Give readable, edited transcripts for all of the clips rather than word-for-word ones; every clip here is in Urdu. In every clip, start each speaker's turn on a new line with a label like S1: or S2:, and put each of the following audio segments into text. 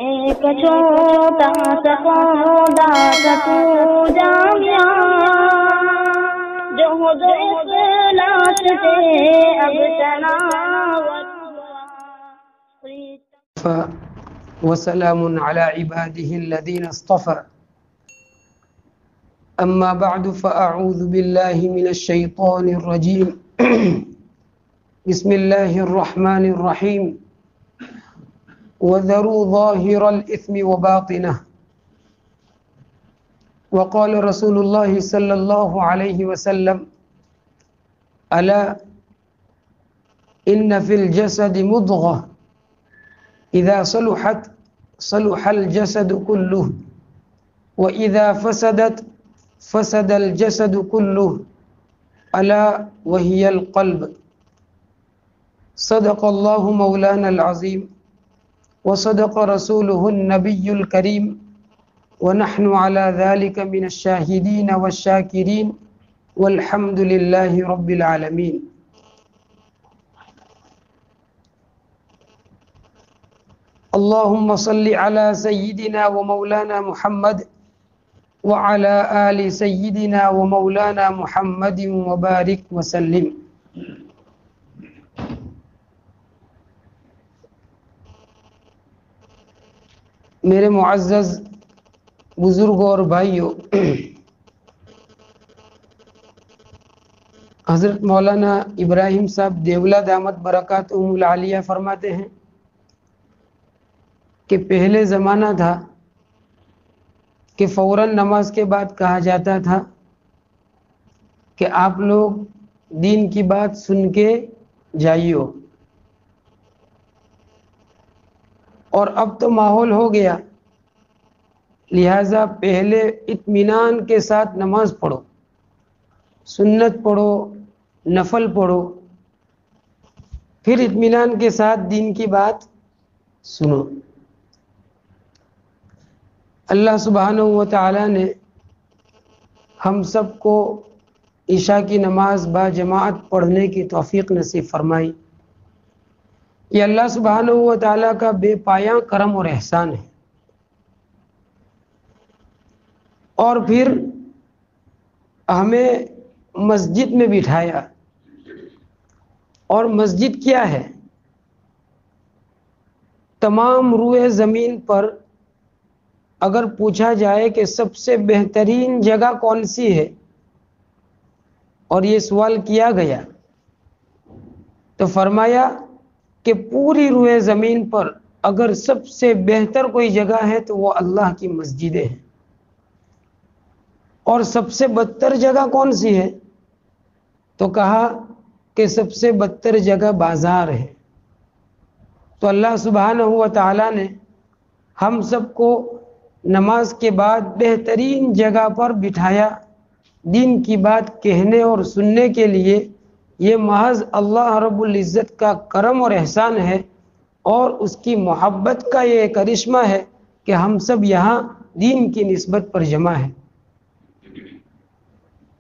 S1: ایک چھوٹا سا پودا تھا تو جامعہ، جو اخلاص سے اب تناوت ہوا۔
S2: وسلام على عباده الذين اصطفى، أما بعد فأعوذ بالله من الشيطان الرجيم بسم الله الرحمن الرحيم وذروا ظاهر الإثم وباطنه، وقال رسول الله صلى الله عليه وسلم ألا إن في الجسد مضغة إذا صلحت صلح الجسد كله وإذا فسدت فسد الجسد كله ألا وهي القلب۔ صدق الله مولانا العظيم وصدق رسوله النبي الكريم ونحن على ذلك من الشاهدين والشاكرين والحمد لله رب العالمين۔ اللهم صل على سيدنا ومولانا محمد وعلى آل سيدنا ومولانا محمد وبارك وسلم۔ میرے معزز بزرگوں اور بھائیوں، حضرت مولانا ابراہیم صاحب دیولہ دامت برکاتہم العالیہ فرماتے ہیں کہ پہلے زمانہ تھا کہ فوراً نماز کے بعد کہا جاتا تھا کہ آپ لوگ دین کی بات سن کے جائیو، اور اب تو ماحول ہو گیا، لہٰذا پہلے اطمینان کے ساتھ نماز پڑھو، سنت پڑھو، نفل پڑھو، پھر اطمینان کے ساتھ دین کی بات سنو۔ اللہ سبحانہ و تعالی نے ہم سب کو عشاء کی نماز با جماعت پڑھنے کی توفیق نصیب فرمائی۔ یہ اللہ سبحانہ و تعالی کا بے پایاں کرم اور احسان ہے۔ اور پھر ہمیں مسجد میں بٹھایا، اور مسجد کیا ہے؟ تمام روئے زمین پر اگر پوچھا جائے کہ سب سے بہترین جگہ کون سی ہے، اور یہ سوال کیا گیا، تو فرمایا کہ پوری روئے زمین پر اگر سب سے بہتر کوئی جگہ ہے تو وہ اللہ کی مسجدیں ہیں۔ اور سب سے بدتر جگہ کون سی ہے؟ تو کہا کہ سب سے بدتر جگہ بازار ہے۔ تو اللہ سبحانہ و تعالی نے ہم سب کو نماز کے بعد بہترین جگہ پر بٹھایا، دین کی بات کہنے اور سننے کے لیے۔ یہ محض اللہ رب العزت کا کرم اور احسان ہے، اور اس کی محبت کا یہ کرشمہ ہے کہ ہم سب یہاں دین کی نسبت پر جمع ہیں۔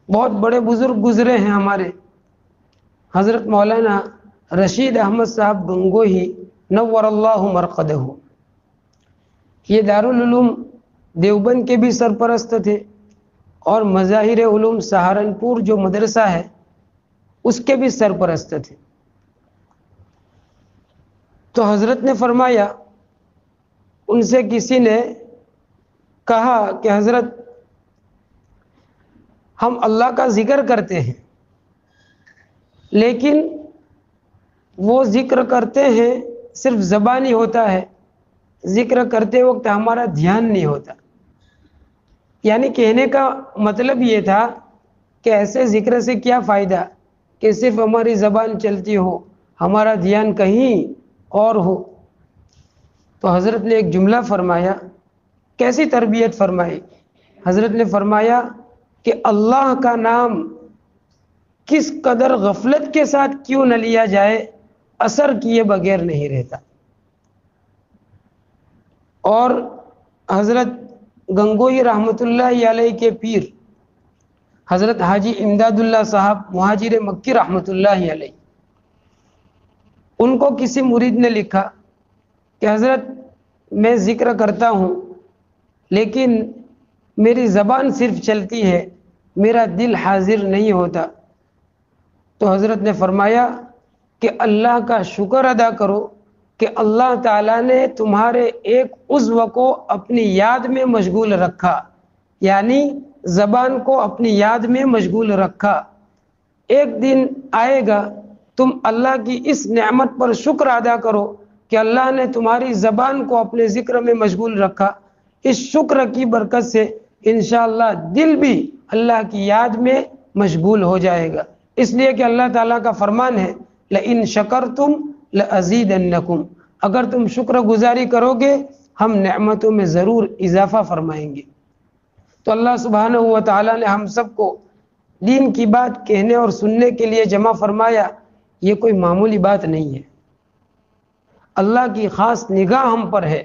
S2: بہت بڑے بزرگ گزرے ہیں ہمارے، حضرت مولانا رشید احمد صاحب گنگوہی نور اللہ مرقدہ، یہ دارالعلوم دیوبند کے بھی سرپرست تھے، اور مظاہر علوم سہارنپور جو مدرسہ ہے اس کے بھی سرپرست تھے۔ تو حضرت نے فرمایا، ان سے کسی نے کہا کہ حضرت ہم اللہ کا ذکر کرتے ہیں، لیکن وہ ذکر کرتے ہیں صرف زبانی ہوتا ہے، ذکر کرتے وقت ہمارا دھیان نہیں ہوتا۔ یعنی کہنے کا مطلب یہ تھا کہ ایسے ذکر سے کیا فائدہ کہ صرف ہماری زبان چلتی ہو، ہمارا دھیان کہیں اور ہو۔ تو حضرت نے ایک جملہ فرمایا، کیسی تربیت فرمائی؟ حضرت نے فرمایا کہ اللہ کا نام کس قدر غفلت کے ساتھ کیوں نہ لیا جائے، اثر کیے بغیر نہیں رہتا۔ اور حضرت گنگوئی رحمۃ اللہ علیہ کے پیر حضرت حاجی امداد اللہ صاحب مہاجر مکی رحمۃ اللہ علیہ، ان کو کسی مرید نے لکھا کہ حضرت میں ذکر کرتا ہوں لیکن میری زبان صرف چلتی ہے، میرا دل حاضر نہیں ہوتا، تو حضرت نے فرمایا کہ اللہ کا شکر ادا کرو کہ اللہ تعالیٰ نے تمہارے ایک عضو کو اپنی یاد میں مشغول رکھا، یعنی زبان کو اپنی یاد میں مشغول رکھا۔ ایک دن آئے گا تم اللہ کی اس نعمت پر شکر ادا کرو کہ اللہ نے تمہاری زبان کو اپنے ذکر میں مشغول رکھا۔ اس شکر کی برکت سے انشاءاللہ دل بھی اللہ کی یاد میں مشغول ہو جائے گا، اس لیے کہ اللہ تعالیٰ کا فرمان ہے لئن شکرتم لازیدنکم، اگر تم شکر گزاری کرو گے ہم نعمتوں میں ضرور اضافہ فرمائیں گے۔ تو اللہ سبحانہ و تعالیٰ نے ہم سب کو دین کی بات کہنے اور سننے کے لیے جمع فرمایا، یہ کوئی معمولی بات نہیں ہے، اللہ کی خاص نگاہ ہم پر ہے،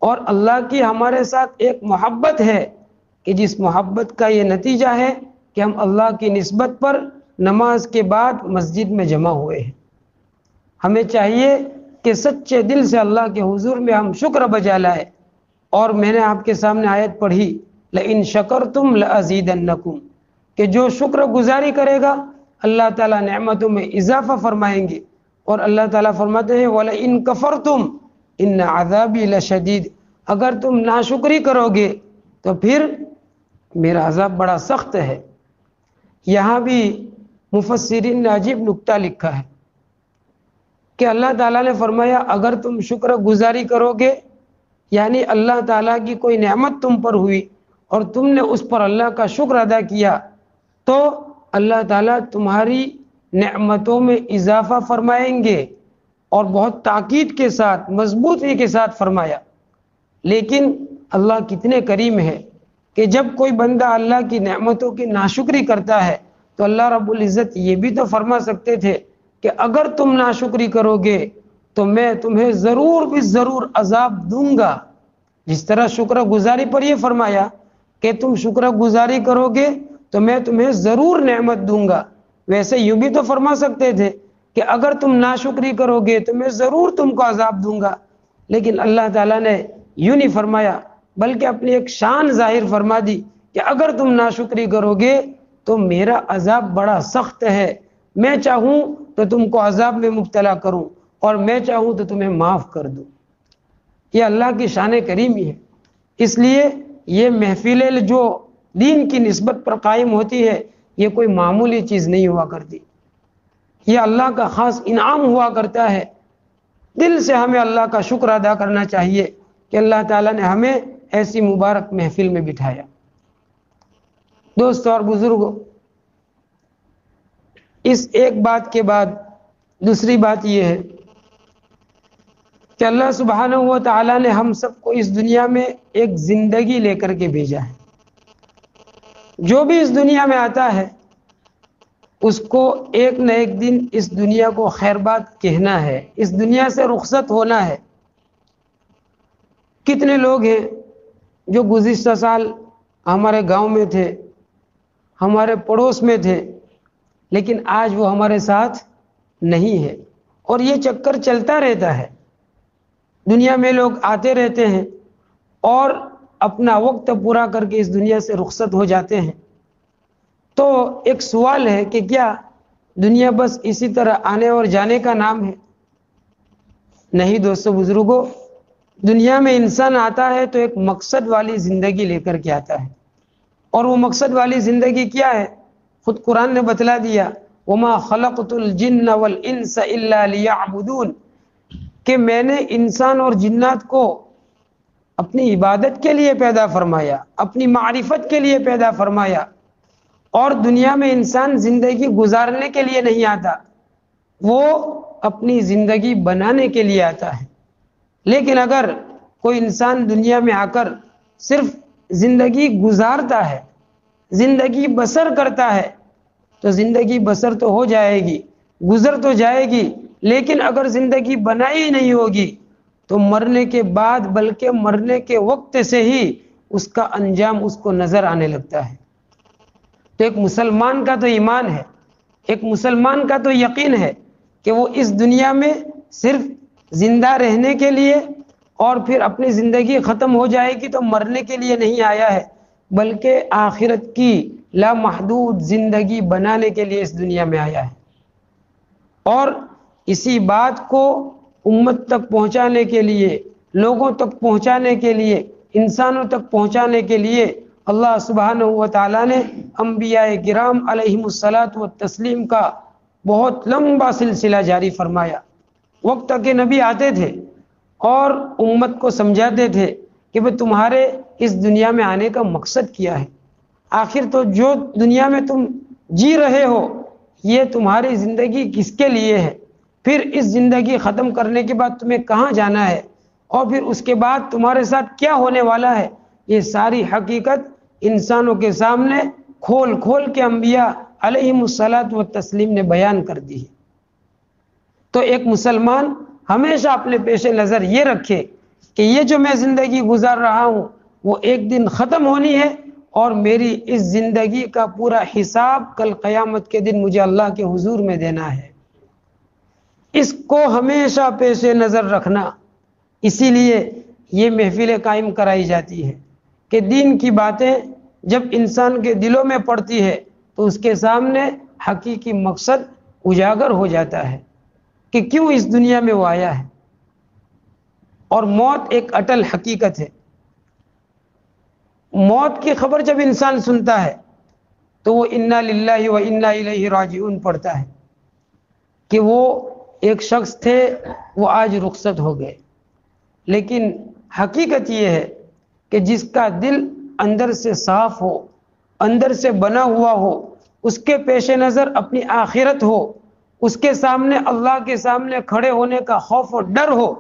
S2: اور اللہ کی ہمارے ساتھ ایک محبت ہے کہ جس محبت کا یہ نتیجہ ہے کہ ہم اللہ کی نسبت پر نماز کے بعد مسجد میں جمع ہوئے ہیں۔ ہمیں چاہیے کہ سچے دل سے اللہ کے حضور میں ہم شکر بجا لائے، اور میں نے آپ کے سامنے آیت پڑھی لئن شکرتم لازیدنکم، کہ جو شکر گزاری کرے گا اللہ تعالیٰ نعمتوں میں اضافہ فرمائیں گے، اور اللہ تعالیٰ فرماتے ہیں وَلَئِن كَفَرْتُمْ إِنَّ عَذَابِي لَشَدِيدٌ، اگر تم ناشکری کرو گے تو پھر میرا عذاب بڑا سخت ہے۔ یہاں بھی مفسرین نے عجیب نکتہ لکھا ہے کہ اللہ تعالیٰ نے فرمایا اگر تم شکر گزاری کرو گے، یعنی اللہ تعالیٰ کی کوئی نعمت تم پر ہوئی اور تم نے اس پر اللہ کا شکر ادا کیا، تو اللہ تعالیٰ تمہاری نعمتوں میں اضافہ فرمائیں گے، اور بہت تاکید کے ساتھ مضبوطی کے ساتھ فرمایا۔ لیکن اللہ کتنے کریم ہے کہ جب کوئی بندہ اللہ کی نعمتوں کی ناشکری کرتا ہے تو اللہ رب العزت یہ بھی تو فرما سکتے تھے کہ اگر تم ناشکری کرو گے تو میں تمہیں ضرور بھی ضرور عذاب دوں گا۔ جس طرح شکر گزاری پر یہ فرمایا کہ تم شکر گزاری کرو گے تو میں تمہیں ضرور نعمت دوں گا، ویسے یوں بھی تو فرما سکتے تھے کہ اگر تم ناشکری کرو گے تو میں ضرور تم کو عذاب دوں گا، لیکن اللہ تعالیٰ نے یوں نہیں فرمایا، بلکہ اپنی ایک شان ظاہر فرما دی کہ اگر تم ناشکری کرو گے تو میرا عذاب بڑا سخت ہے، میں چاہوں تو تم کو عذاب میں مبتلا کروں اور میں چاہوں تو تمہیں معاف کر دوں۔ یہ اللہ کی شان کریمی ہے۔ اس لیے یہ محفلیں جو دین کی نسبت پر قائم ہوتی ہے یہ کوئی معمولی چیز نہیں ہوا کرتی، یہ اللہ کا خاص انعام ہوا کرتا ہے۔ دل سے ہمیں اللہ کا شکر ادا کرنا چاہیے کہ اللہ تعالیٰ نے ہمیں ایسی مبارک محفل میں بٹھایا۔ دوستو اور بزرگوں، اس ایک بات کے بعد دوسری بات یہ ہے کہ اللہ سبحانہ و تعالیٰ نے ہم سب کو اس دنیا میں ایک زندگی لے کر کے بھیجا ہے۔ جو بھی اس دنیا میں آتا ہے اس کو ایک نہ ایک دن اس دنیا کو خیر بات کہنا ہے، اس دنیا سے رخصت ہونا ہے۔ کتنے لوگ ہیں جو گزشتہ سال ہمارے گاؤں میں تھے، ہمارے پڑوس میں تھے، لیکن آج وہ ہمارے ساتھ نہیں ہے، اور یہ چکر چلتا رہتا ہے۔ دنیا میں لوگ آتے رہتے ہیں اور اپنا وقت پورا کر کے اس دنیا سے رخصت ہو جاتے ہیں۔ تو ایک سوال ہے کہ کیا دنیا بس اسی طرح آنے اور جانے کا نام ہے؟ نہیں دوستو بزرگوں، دنیا میں انسان آتا ہے تو ایک مقصد والی زندگی لے کر کے آتا ہے، اور وہ مقصد والی زندگی کیا ہے؟ خود قرآن نے بتلا دیا وَمَا خَلَقْتُ الْجِنَّ وَالْإِنسَ إِلَّا لِيَعْبُدُونَ، کہ میں نے انسان اور جنات کو اپنی عبادت کے لیے پیدا فرمایا، اپنی معرفت کے لیے پیدا فرمایا، اور دنیا میں انسان زندگی گزارنے کے لیے نہیں آتا، وہ اپنی زندگی بنانے کے لیے آتا ہے۔ لیکن اگر کوئی انسان دنیا میں آ کر صرف زندگی گزارتا ہے، زندگی بسر کرتا ہے، تو زندگی بسر تو ہو جائے گی، گزر تو جائے گی، لیکن اگر زندگی بنائی نہیں ہوگی تو مرنے کے بعد بلکہ مرنے کے وقت سے ہی اس کا انجام اس کو نظر آنے لگتا ہے۔ تو ایک مسلمان کا تو ایمان ہے، ایک مسلمان کا تو یقین ہے کہ وہ اس دنیا میں صرف زندہ رہنے کے لیے اور پھر اپنی زندگی ختم ہو جائے گی تو مرنے کے لیے نہیں آیا ہے، بلکہ آخرت کی لامحدود زندگی بنانے کے لیے اس دنیا میں آیا ہے۔ اور اسی بات کو امت تک پہنچانے کے لیے، لوگوں تک پہنچانے کے لیے، انسانوں تک پہنچانے کے لیے اللہ سبحانہ و تعالیٰ نے انبیاء کرام علیہم الصلاۃ والتسلیم کا بہت لمبا سلسلہ جاری فرمایا۔ وقت کے نبی آتے تھے اور امت کو سمجھاتے تھے کہ بھئی تمہارے اس دنیا میں آنے کا مقصد کیا ہے، آخر تو جو دنیا میں تم جی رہے ہو یہ تمہاری زندگی کس کے لیے ہے، پھر اس زندگی ختم کرنے کے بعد تمہیں کہاں جانا ہے، اور پھر اس کے بعد تمہارے ساتھ کیا ہونے والا ہے، یہ ساری حقیقت انسانوں کے سامنے کھول کھول کے انبیاء علیہم الصلاۃ والتسلیم نے بیان کر دی ہے۔ تو ایک مسلمان ہمیشہ اپنے پیش نظر یہ رکھے کہ یہ جو میں زندگی گزار رہا ہوں وہ ایک دن ختم ہونی ہے، اور میری اس زندگی کا پورا حساب کل قیامت کے دن مجھے اللہ کے حضور میں دینا ہے۔ اس کو ہمیشہ پیش نظر رکھنا، اسی لیے یہ محفلیں قائم کرائی جاتی ہے کہ دین کی باتیں جب انسان کے دلوں میں پڑتی ہے تو اس کے سامنے حقیقی مقصد اجاگر ہو جاتا ہے کہ کیوں اس دنیا میں وہ آیا ہے۔ اور موت ایک اٹل حقیقت ہے۔ موت کی خبر جب انسان سنتا ہے تو وہ انا للہ و انا الیہ راجعون پڑھتا ہے کہ وہ ایک شخص تھے، وہ آج رخصت ہو گئے۔ لیکن حقیقت یہ ہے کہ جس کا دل اندر سے صاف ہو، اندر سے بنا ہوا ہو، اس کے پیش نظر اپنی آخرت ہو، اس کے سامنے اللہ کے سامنے کھڑے ہونے کا خوف و ڈر ہو،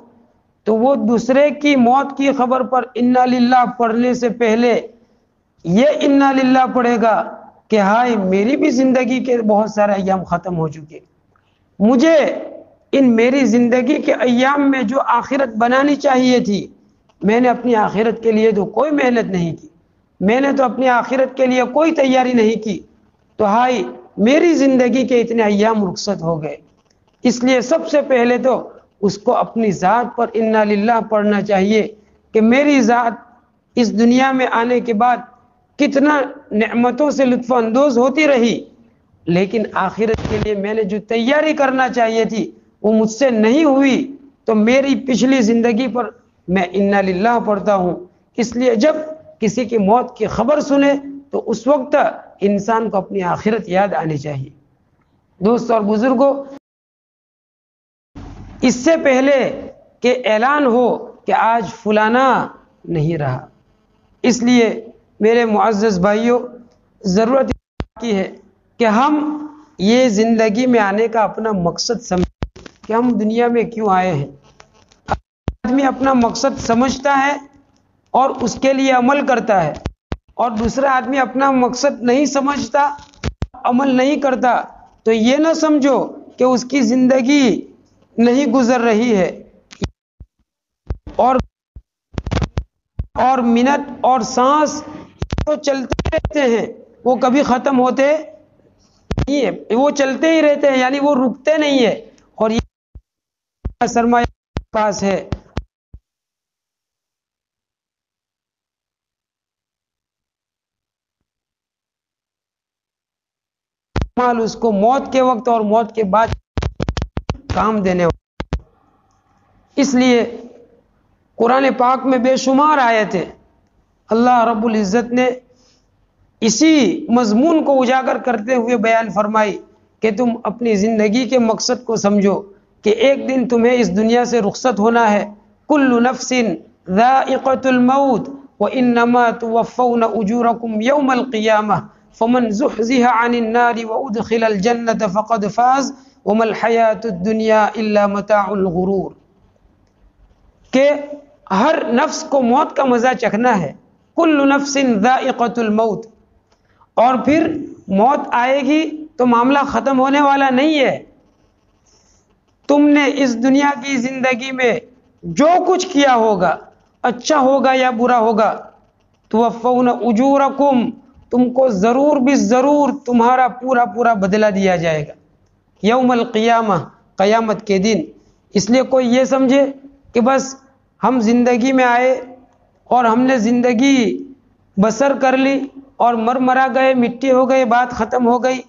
S2: تو وہ دوسرے کی موت کی خبر پر انا للہ پڑھنے سے پہلے یہ انا للہ پڑھے گا کہ ہائے میری بھی زندگی کے بہت سارے ایام ختم ہو چکے، مجھے ان میری زندگی کے ایام میں جو آخرت بنانی چاہیے تھی میں نے اپنی آخرت کے لیے تو کوئی محنت نہیں کی، میں نے تو اپنی آخرت کے لیے کوئی تیاری نہیں کی، تو ہائے میری زندگی کے اتنے ایام رخصت ہو گئے۔ اس لیے سب سے پہلے تو اس کو اپنی ذات پر انا للہ پڑھنا چاہیے کہ میری ذات اس دنیا میں آنے کے بعد کتنا نعمتوں سے لطف اندوز ہوتی رہی، لیکن آخرت کے لیے میں نے جو تیاری کرنا چاہیے تھی وہ مجھ سے نہیں ہوئی، تو میری پچھلی زندگی پر میں انا للہ پڑھتا ہوں۔ اس لیے جب کسی کی موت کی خبر سنے تو اس وقت انسان کو اپنی آخرت یاد آنی چاہیے۔ دوستو اور بزرگوں، اس سے پہلے کہ اعلان ہو کہ آج فلانا نہیں رہا، اس لیے میرے معزز بھائیوں، ضرورت کی ہے کہ ہم یہ زندگی میں آنے کا اپنا مقصد سمجھیں کہ ہم دنیا میں کیوں آئے ہیں۔ آدمی اپنا مقصد سمجھتا ہے اور اس کے لیے عمل کرتا ہے، اور دوسرا آدمی اپنا مقصد نہیں سمجھتا، عمل نہیں کرتا، تو یہ نہ سمجھو کہ اس کی زندگی نہیں گزر رہی ہے، اور منٹ اور سانس تو چلتے رہتے ہیں، وہ کبھی ختم ہوتے نہیں ہے، وہ چلتے ہی رہتے ہیں، یعنی وہ رکتے نہیں ہے، اور یہ سرمایہ پاس ہے۔ مال اس کو موت کے وقت اور موت کے بعد کام دینے والا۔ اس لیے قرآن پاک میں بے شمار آیتیں اللہ رب العزت نے اسی مضمون کو اجاگر کرتے ہوئے بیان فرمائی کہ تم اپنی زندگی کے مقصد کو سمجھو کہ ایک دن تمہیں اس دنیا سے رخصت ہونا ہے۔ کل نفس ذائقۃ الموت وانما توفون اجورکم یوم القیامہ فمن زحزح عن النار وادخل الجنة فقد فاز وما الحیاۃ الدنیا الا متاع الغرور، کہ ہر نفس کو موت کا مزہ چکھنا ہے۔ کل نفس ذائقۃ الموت، اور پھر موت آئے گی تو معاملہ ختم ہونے والا نہیں ہے۔ تم نے اس دنیا کی زندگی میں جو کچھ کیا ہوگا، اچھا ہوگا یا برا ہوگا، توفون اجورکم، تم کو ضرور بھی ضرور تمہارا پورا پورا بدلہ دیا جائے گا یوم القیامہ، قیامت کے دن۔ اس لیے کوئی یہ سمجھے کہ بس ہم زندگی میں آئے اور ہم نے زندگی بسر کر لی اور مر مرا گئے، مٹی ہو گئے، بات ختم ہو گئی،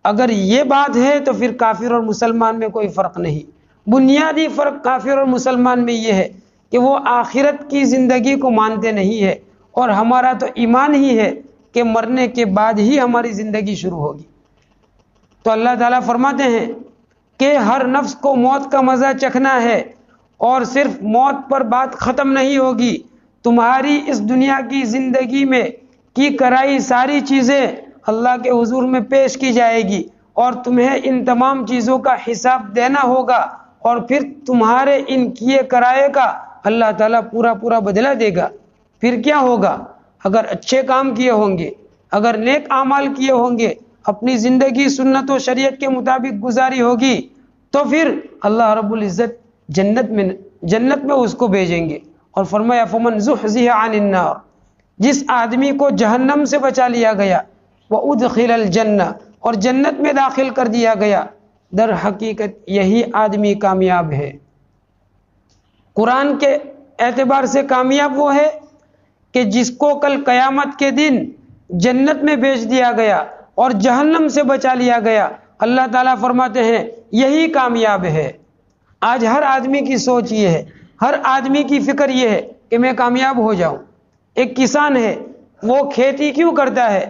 S2: اگر یہ بات ہے تو پھر کافر اور مسلمان میں کوئی فرق نہیں۔ بنیادی فرق کافر اور مسلمان میں یہ ہے کہ وہ آخرت کی زندگی کو مانتے نہیں ہے، اور ہمارا تو ایمان ہی ہے کہ مرنے کے بعد ہی ہماری زندگی شروع ہوگی۔ تو اللہ تعالیٰ فرماتے ہیں کہ ہر نفس کو موت کا مزہ چکھنا ہے، اور صرف موت پر بات ختم نہیں ہوگی، تمہاری اس دنیا کی زندگی میں کی کرائی ساری چیزیں اللہ کے حضور میں پیش کی جائے گی، اور تمہیں ان تمام چیزوں کا حساب دینا ہوگا، اور پھر تمہارے ان کیے کرائے کا اللہ تعالیٰ پورا بدلہ دے گا۔ پھر کیا ہوگا؟ اگر اچھے کام کیے ہوں گے، اگر نیک اعمال کیے ہوں گے، اپنی زندگی سنت و شریعت کے مطابق گزاری ہوگی، تو پھر اللہ رب العزت جنت میں اس کو بھیجیں گے۔ اور فرمایا فمن زحزح عن النار، جس آدمی کو جہنم سے بچا لیا گیا، وادخل الجنہ، اور جنت میں داخل کر دیا گیا، در حقیقت یہی آدمی کامیاب ہے۔ قرآن کے اعتبار سے کامیاب وہ ہے کہ جس کو کل قیامت کے دن جنت میں بھیج دیا گیا اور جہنم سے بچا لیا گیا۔ اللہ تعالیٰ فرماتے ہیں یہی کامیاب ہے۔ آج ہر آدمی کی سوچ یہ ہے، ہر آدمی کی فکر یہ ہے کہ میں کامیاب ہو جاؤں۔ ایک کسان ہے، وہ کھیتی کیوں کرتا ہے؟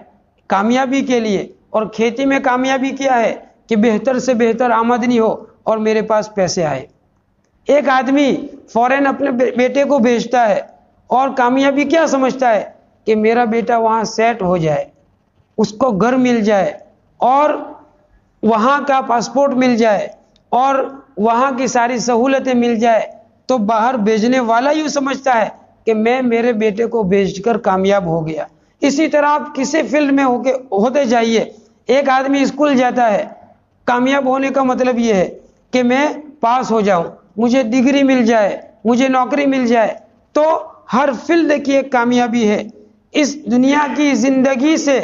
S2: کامیابی کے لیے۔ اور کھیتی میں کامیابی کیا ہے؟ کہ بہتر سے بہتر آمدنی ہو اور میرے پاس پیسے آئے۔ ایک آدمی فوراً اپنے بیٹے کو بھیجتا ہے، اور کامیابی کیا سمجھتا ہے؟ کہ میرا بیٹا وہاں سیٹ ہو جائے، اس کو گھر مل جائے، اور وہاں کا پاسپورٹ مل جائے، اور وہاں کی ساری سہولتیں مل جائے، تو باہر بھیجنے والا یوں سمجھتا ہے کہ میں میرے بیٹے کو بھیج کر کامیاب ہو گیا۔ اسی طرح آپ کسی فیلڈ میں ہوتے جائیے، ایک آدمی اسکول جاتا ہے، کامیاب ہونے کا مطلب یہ ہے کہ میں پاس ہو جاؤں، مجھے ڈگری مل جائے، مجھے نوکری مل جائے۔ تو ہر فیلڈ کی ایک کامیابی ہے۔ اس دنیا کی زندگی سے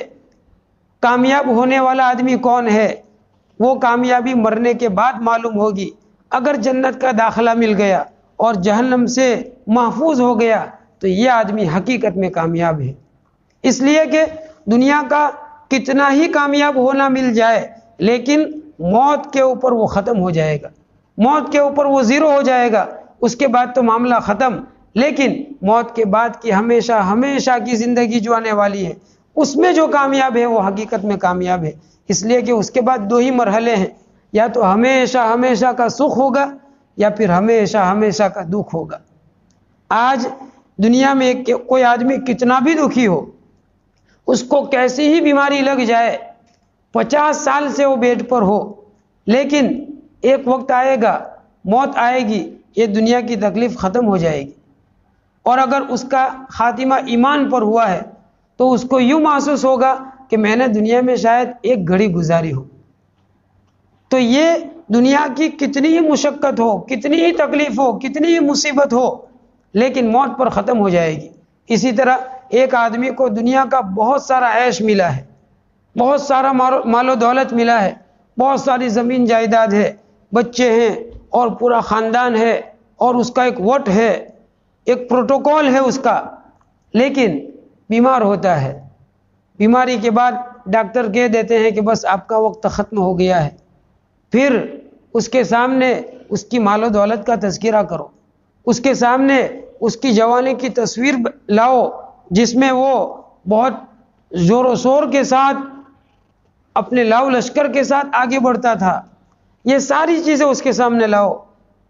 S2: کامیاب ہونے والا آدمی کون ہے؟ وہ کامیابی مرنے کے بعد معلوم ہوگی۔ اگر جنت کا داخلہ مل گیا اور جہنم سے محفوظ ہو گیا تو یہ آدمی حقیقت میں کامیاب ہے۔ اس لیے کہ دنیا کا کتنا ہی کامیاب ہونا مل جائے، لیکن موت کے اوپر وہ ختم ہو جائے گا، موت کے اوپر وہ زیرو ہو جائے گا، اس کے بعد تو معاملہ ختم۔ لیکن موت کے بعد کی ہمیشہ کی زندگی جو آنے والی ہے، اس میں جو کامیاب ہے وہ حقیقت میں کامیاب ہے۔ اس لیے کہ اس کے بعد دو ہی مرحلے ہیں، یا تو ہمیشہ کا سکھ ہوگا، یا پھر ہمیشہ کا دکھ ہوگا۔ آج دنیا میں کوئی آدمی کتنا بھی دکھی ہو، اس کو کیسی ہی بیماری لگ جائے، 50 سال سے وہ بیڈ پر ہو، لیکن ایک وقت آئے گا، موت آئے گی، یہ دنیا کی تکلیف ختم ہو جائے گی۔ اور اگر اس کا خاتمہ ایمان پر ہوا ہے تو اس کو یوں محسوس ہوگا کہ میں نے دنیا میں شاید ایک گھڑی گزاری ہو۔ تو یہ دنیا کی کتنی ہی مشقت ہو، کتنی ہی تکلیف ہو، کتنی ہی مصیبت ہو، لیکن موت پر ختم ہو جائے گی۔ اسی طرح ایک آدمی کو دنیا کا بہت سارا عیش ملا ہے، بہت سارا مال و دولت ملا ہے، بہت ساری زمین جائیداد ہے، بچے ہیں اور پورا خاندان ہے، اور اس کا ایک وٹ ہے، ایک پروٹوکول ہے اس کا، لیکن بیمار ہوتا ہے۔ بیماری کے بعد ڈاکٹر کہہ دیتے ہیں کہ بس آپ کا وقت ختم ہو گیا ہے۔ پھر اس کے سامنے اس کی مال و دولت کا تذکرہ کرو، اس کے سامنے اس کی جوانی کی تصویر لاؤ جس میں وہ بہت زور و شور کے ساتھ اپنے لاؤ لشکر کے ساتھ آگے بڑھتا تھا۔ یہ ساری چیزیں اس کے سامنے لاؤ،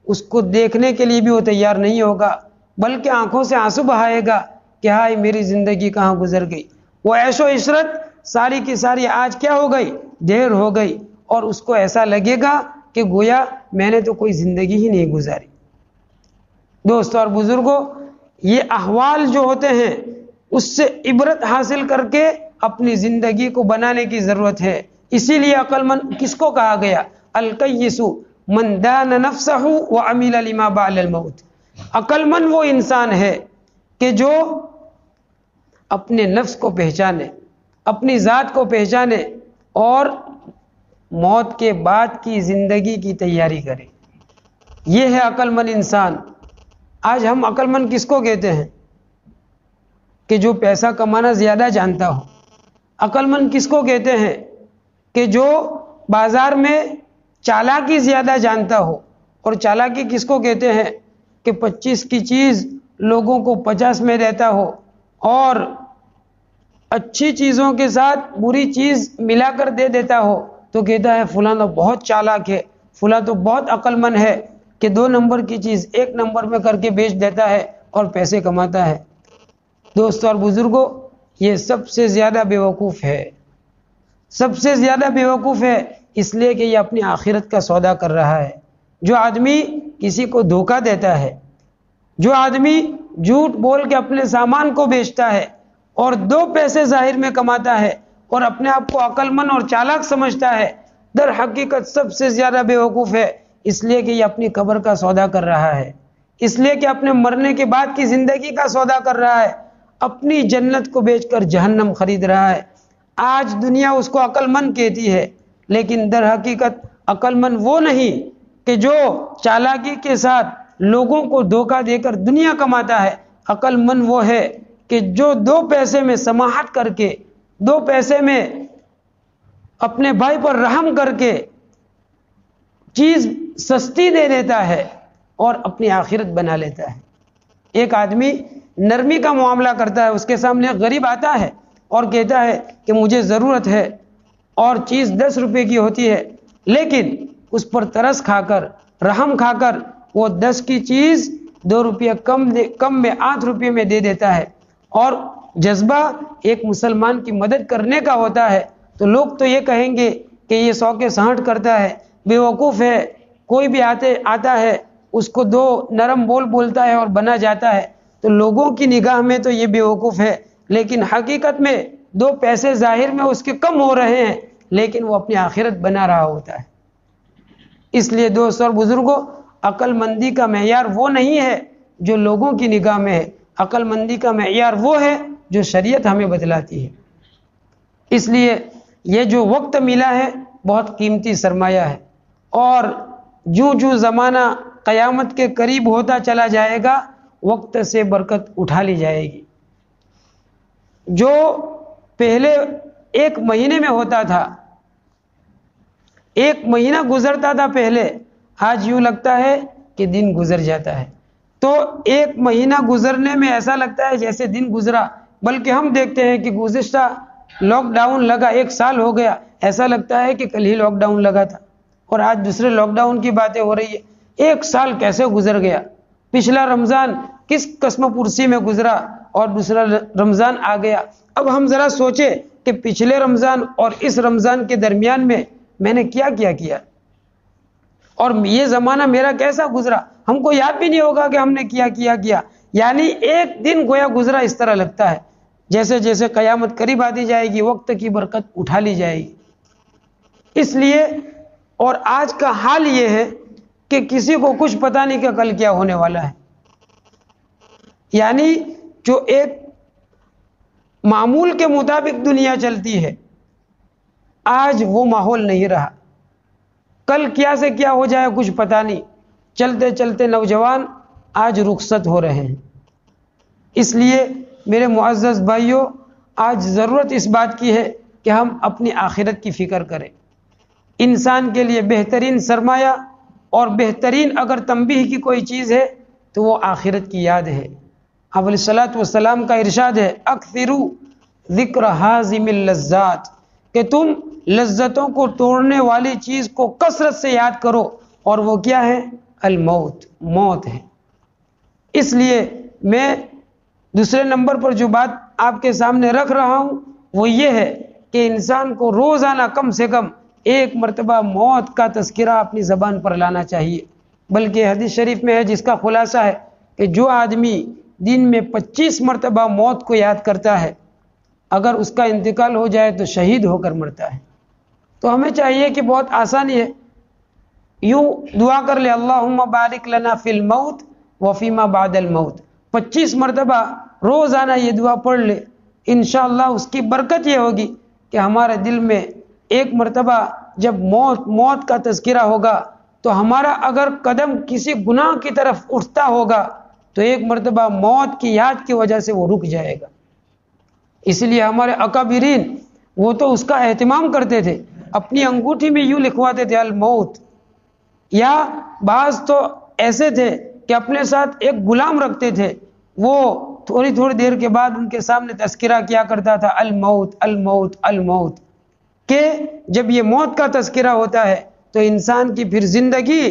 S2: اس کو دیکھنے کے لیے بھی وہ تیار نہیں ہوگا، بلکہ آنکھوں سے آنسو بہائے گا کہ ہائے میری زندگی کہاں گزر گئی۔ وہ عیش و عشرت ساری کی ساری آج کیا ہو گئی؟ دیر ہو گئی، اور اس کو ایسا لگے گا کہ گویا میں نے تو کوئی زندگی ہی نہیں گزاری۔ دوستو اور بزرگوں، یہ احوال جو ہوتے ہیں اس سے عبرت حاصل کر کے اپنی زندگی کو بنانے کی ضرورت ہے۔ اسی لیے عقل مند کس کو کہا گیا؟ الکیس من دان نفسہ وعمل لما بعد الموت۔ عقل مند وہ انسان ہے کہ جو اپنے نفس کو پہچانے، اپنی ذات کو پہچانے، اور موت کے بعد کی زندگی کی تیاری کرے۔ یہ ہے عقل مند انسان۔ آج ہم عقل مند کس کو کہتے ہیں؟ کہ جو پیسہ کمانا زیادہ جانتا ہو۔ عقل مند کس کو کہتے ہیں؟ کہ جو بازار میں چالاکی زیادہ جانتا ہو۔ اور چالاکی کس کو کہتے ہیں؟ کہ 25 کی چیز لوگوں کو 50 میں دیتا ہو، اور اچھی چیزوں کے ساتھ بری چیز ملا کر دے دیتا ہو، تو کہتا ہے فلاں تو بہت چالاک ہے، فلاں تو بہت عقل مند ہے کہ 2 نمبر کی چیز 1 نمبر میں کر کے بیچ دیتا ہے اور پیسے کماتا ہے۔ دوستو اور بزرگوں، یہ سب سے زیادہ بیوقوف ہے، سب سے زیادہ بیوقوف ہے، اس لیے کہ یہ اپنی آخرت کا سودا کر رہا ہے۔ جو آدمی کسی کو دھوکہ دیتا ہے، جو آدمی جھوٹ بول کے اپنے سامان کو بیچتا ہے اور 2 پیسے ظاہر میں کماتا ہے اور اپنے آپ کو عقل مند اور چالاک سمجھتا ہے، در حقیقت سب سے زیادہ بیوقوف ہے، اس لیے کہ یہ اپنی قبر کا سودا کر رہا ہے، اس لیے کہ اپنے مرنے کے بعد کی زندگی کا سودا کر رہا ہے، اپنی جنت کو بیچ کر جہنم خرید رہا ہے۔ آج دنیا اس کو عقل مند کہتی ہے، لیکن در حقیقت عقل مند وہ نہیں کہ جو چالاکی کے ساتھ لوگوں کو دھوکہ دے کر دنیا کماتا ہے۔ عقل مند وہ ہے کہ جو 2 پیسے میں سماحت کر کے، 2 پیسے میں اپنے بھائی پر رحم کر کے چیز سستی دے دیتا ہے اور اپنی آخرت بنا لیتا ہے۔ ایک آدمی نرمی کا معاملہ کرتا ہے، اس کے سامنے غریب آتا ہے اور کہتا ہے کہ مجھے ضرورت ہے، اور چیز 10 روپے کی ہوتی ہے، لیکن اس پر ترس کھا کر، رحم کھا کر وہ 10 کی چیز 2 روپیہ کم میں 8 روپے میں دے دیتا ہے، اور جذبہ ایک مسلمان کی مدد کرنے کا ہوتا ہے، تو لوگ تو یہ کہیں گے کہ یہ 100 کے 60 کرتا ہے، بیوقوف ہے، کوئی بھی آتا ہے اس کو 2 نرم بول بولتا ہے اور بنا جاتا ہے، تو لوگوں کی نگاہ میں تو یہ بیوقوف ہے، لیکن حقیقت میں 2 پیسے ظاہر میں اس کے کم ہو رہے ہیں، لیکن وہ اپنی آخرت بنا رہا ہوتا ہے۔ اس لیے دوستو اور بزرگوں، عقل مندی کا معیار وہ نہیں ہے جو لوگوں کی نگاہ میں ہے، عقل مندی کا معیار وہ ہے جو شریعت ہمیں بتلاتی ہے۔ اس لیے یہ جو وقت ملا ہے بہت قیمتی سرمایہ ہے، اور جو زمانہ قیامت کے قریب ہوتا چلا جائے گا، وقت سے برکت اٹھا لی جائے گی۔ جو پہلے 1 مہینے میں ہوتا تھا، 1 مہینہ گزرتا تھا پہلے، آج یوں لگتا ہے کہ دن گزر جاتا ہے۔ تو 1 مہینہ گزرنے میں ایسا لگتا ہے جیسے دن گزرا، بلکہ ہم دیکھتے ہیں کہ گزشتہ لاک ڈاؤن لگا 1 سال ہو گیا، ایسا لگتا ہے کہ کل ہی لاک ڈاؤن لگا تھا، اور آج دوسرے لاک ڈاؤن کی باتیں ہو رہی ہے۔ 1 سال کیسے گزر گیا؟ پچھلا رمضان کس قسم پرسی میں گزرا اور دوسرا رمضان آ گیا۔ اب ہم ذرا سوچیں کہ پچھلے رمضان اور اس رمضان کے درمیان میں نے کیا اور یہ زمانہ میرا کیسا گزرا، ہم کو یاد بھی نہیں ہوگا کہ ہم نے کیا۔ یعنی 1 دن گویا گزرا، اس طرح لگتا ہے۔ جیسے جیسے قیامت قریب آتی جائے گی، وقت کی برکت اٹھا لی جائے گی۔ اس لیے اور آج کا حال یہ ہے کہ کسی کو کچھ پتہ نہیں کہ کل کیا ہونے والا ہے۔ یعنی جو ایک معمول کے مطابق دنیا چلتی ہے، آج وہ ماحول نہیں رہا۔ کل کیا سے کیا ہو جائے کچھ پتہ نہیں، چلتے چلتے نوجوان آج رخصت ہو رہے ہیں۔ اس لیے میرے معزز بھائیوں، آج ضرورت اس بات کی ہے کہ ہم اپنی آخرت کی فکر کریں۔ انسان کے لیے بہترین سرمایہ اور بہترین اگر تنبیہ کی کوئی چیز ہے تو وہ آخرت کی یاد ہے۔ آپ علیہ الصلوۃ والسلام کا ارشاد ہے، اکثروا ذکر حازم اللذات، کہ تم لذتوں کو توڑنے والی چیز کو کثرت سے یاد کرو، اور وہ کیا ہے؟ الموت، موت ہے۔ اس لیے میں دوسرے نمبر پر جو بات آپ کے سامنے رکھ رہا ہوں وہ یہ ہے کہ انسان کو روزانہ کم سے کم 1 مرتبہ موت کا تذکرہ اپنی زبان پر لانا چاہیے۔ بلکہ حدیث شریف میں ہے جس کا خلاصہ ہے کہ جو آدمی دن میں 25 مرتبہ موت کو یاد کرتا ہے، اگر اس کا انتقال ہو جائے تو شہید ہو کر مرتا ہے۔ تو ہمیں چاہیے کہ بہت آسانی ہے، یوں دعا کر لے، اللہم بارک لنا فی الموت وفیما بعد الموت، 25 مرتبہ روزانہ یہ دعا پڑھ لے، انشاءاللہ اس کی برکت یہ ہوگی کہ ہمارے دل میں 1 مرتبہ جب موت کا تذکرہ ہوگا تو ہمارا اگر قدم کسی گناہ کی طرف اٹھتا ہوگا تو ایک مرتبہ موت کی یاد کی وجہ سے وہ رک جائے گا۔ اس لیے ہمارے اکابرین وہ تو اس کا اہتمام کرتے تھے، اپنی انگوٹھی میں یوں لکھواتے تھے الموت، یا بعض تو ایسے تھے کہ اپنے ساتھ ایک غلام رکھتے تھے، وہ تھوڑی تھوڑی دیر کے بعد ان کے سامنے تذکرہ کیا کرتا تھا الموت الموت الموت، کہ جب یہ موت کا تذکرہ ہوتا ہے تو انسان کی پھر زندگی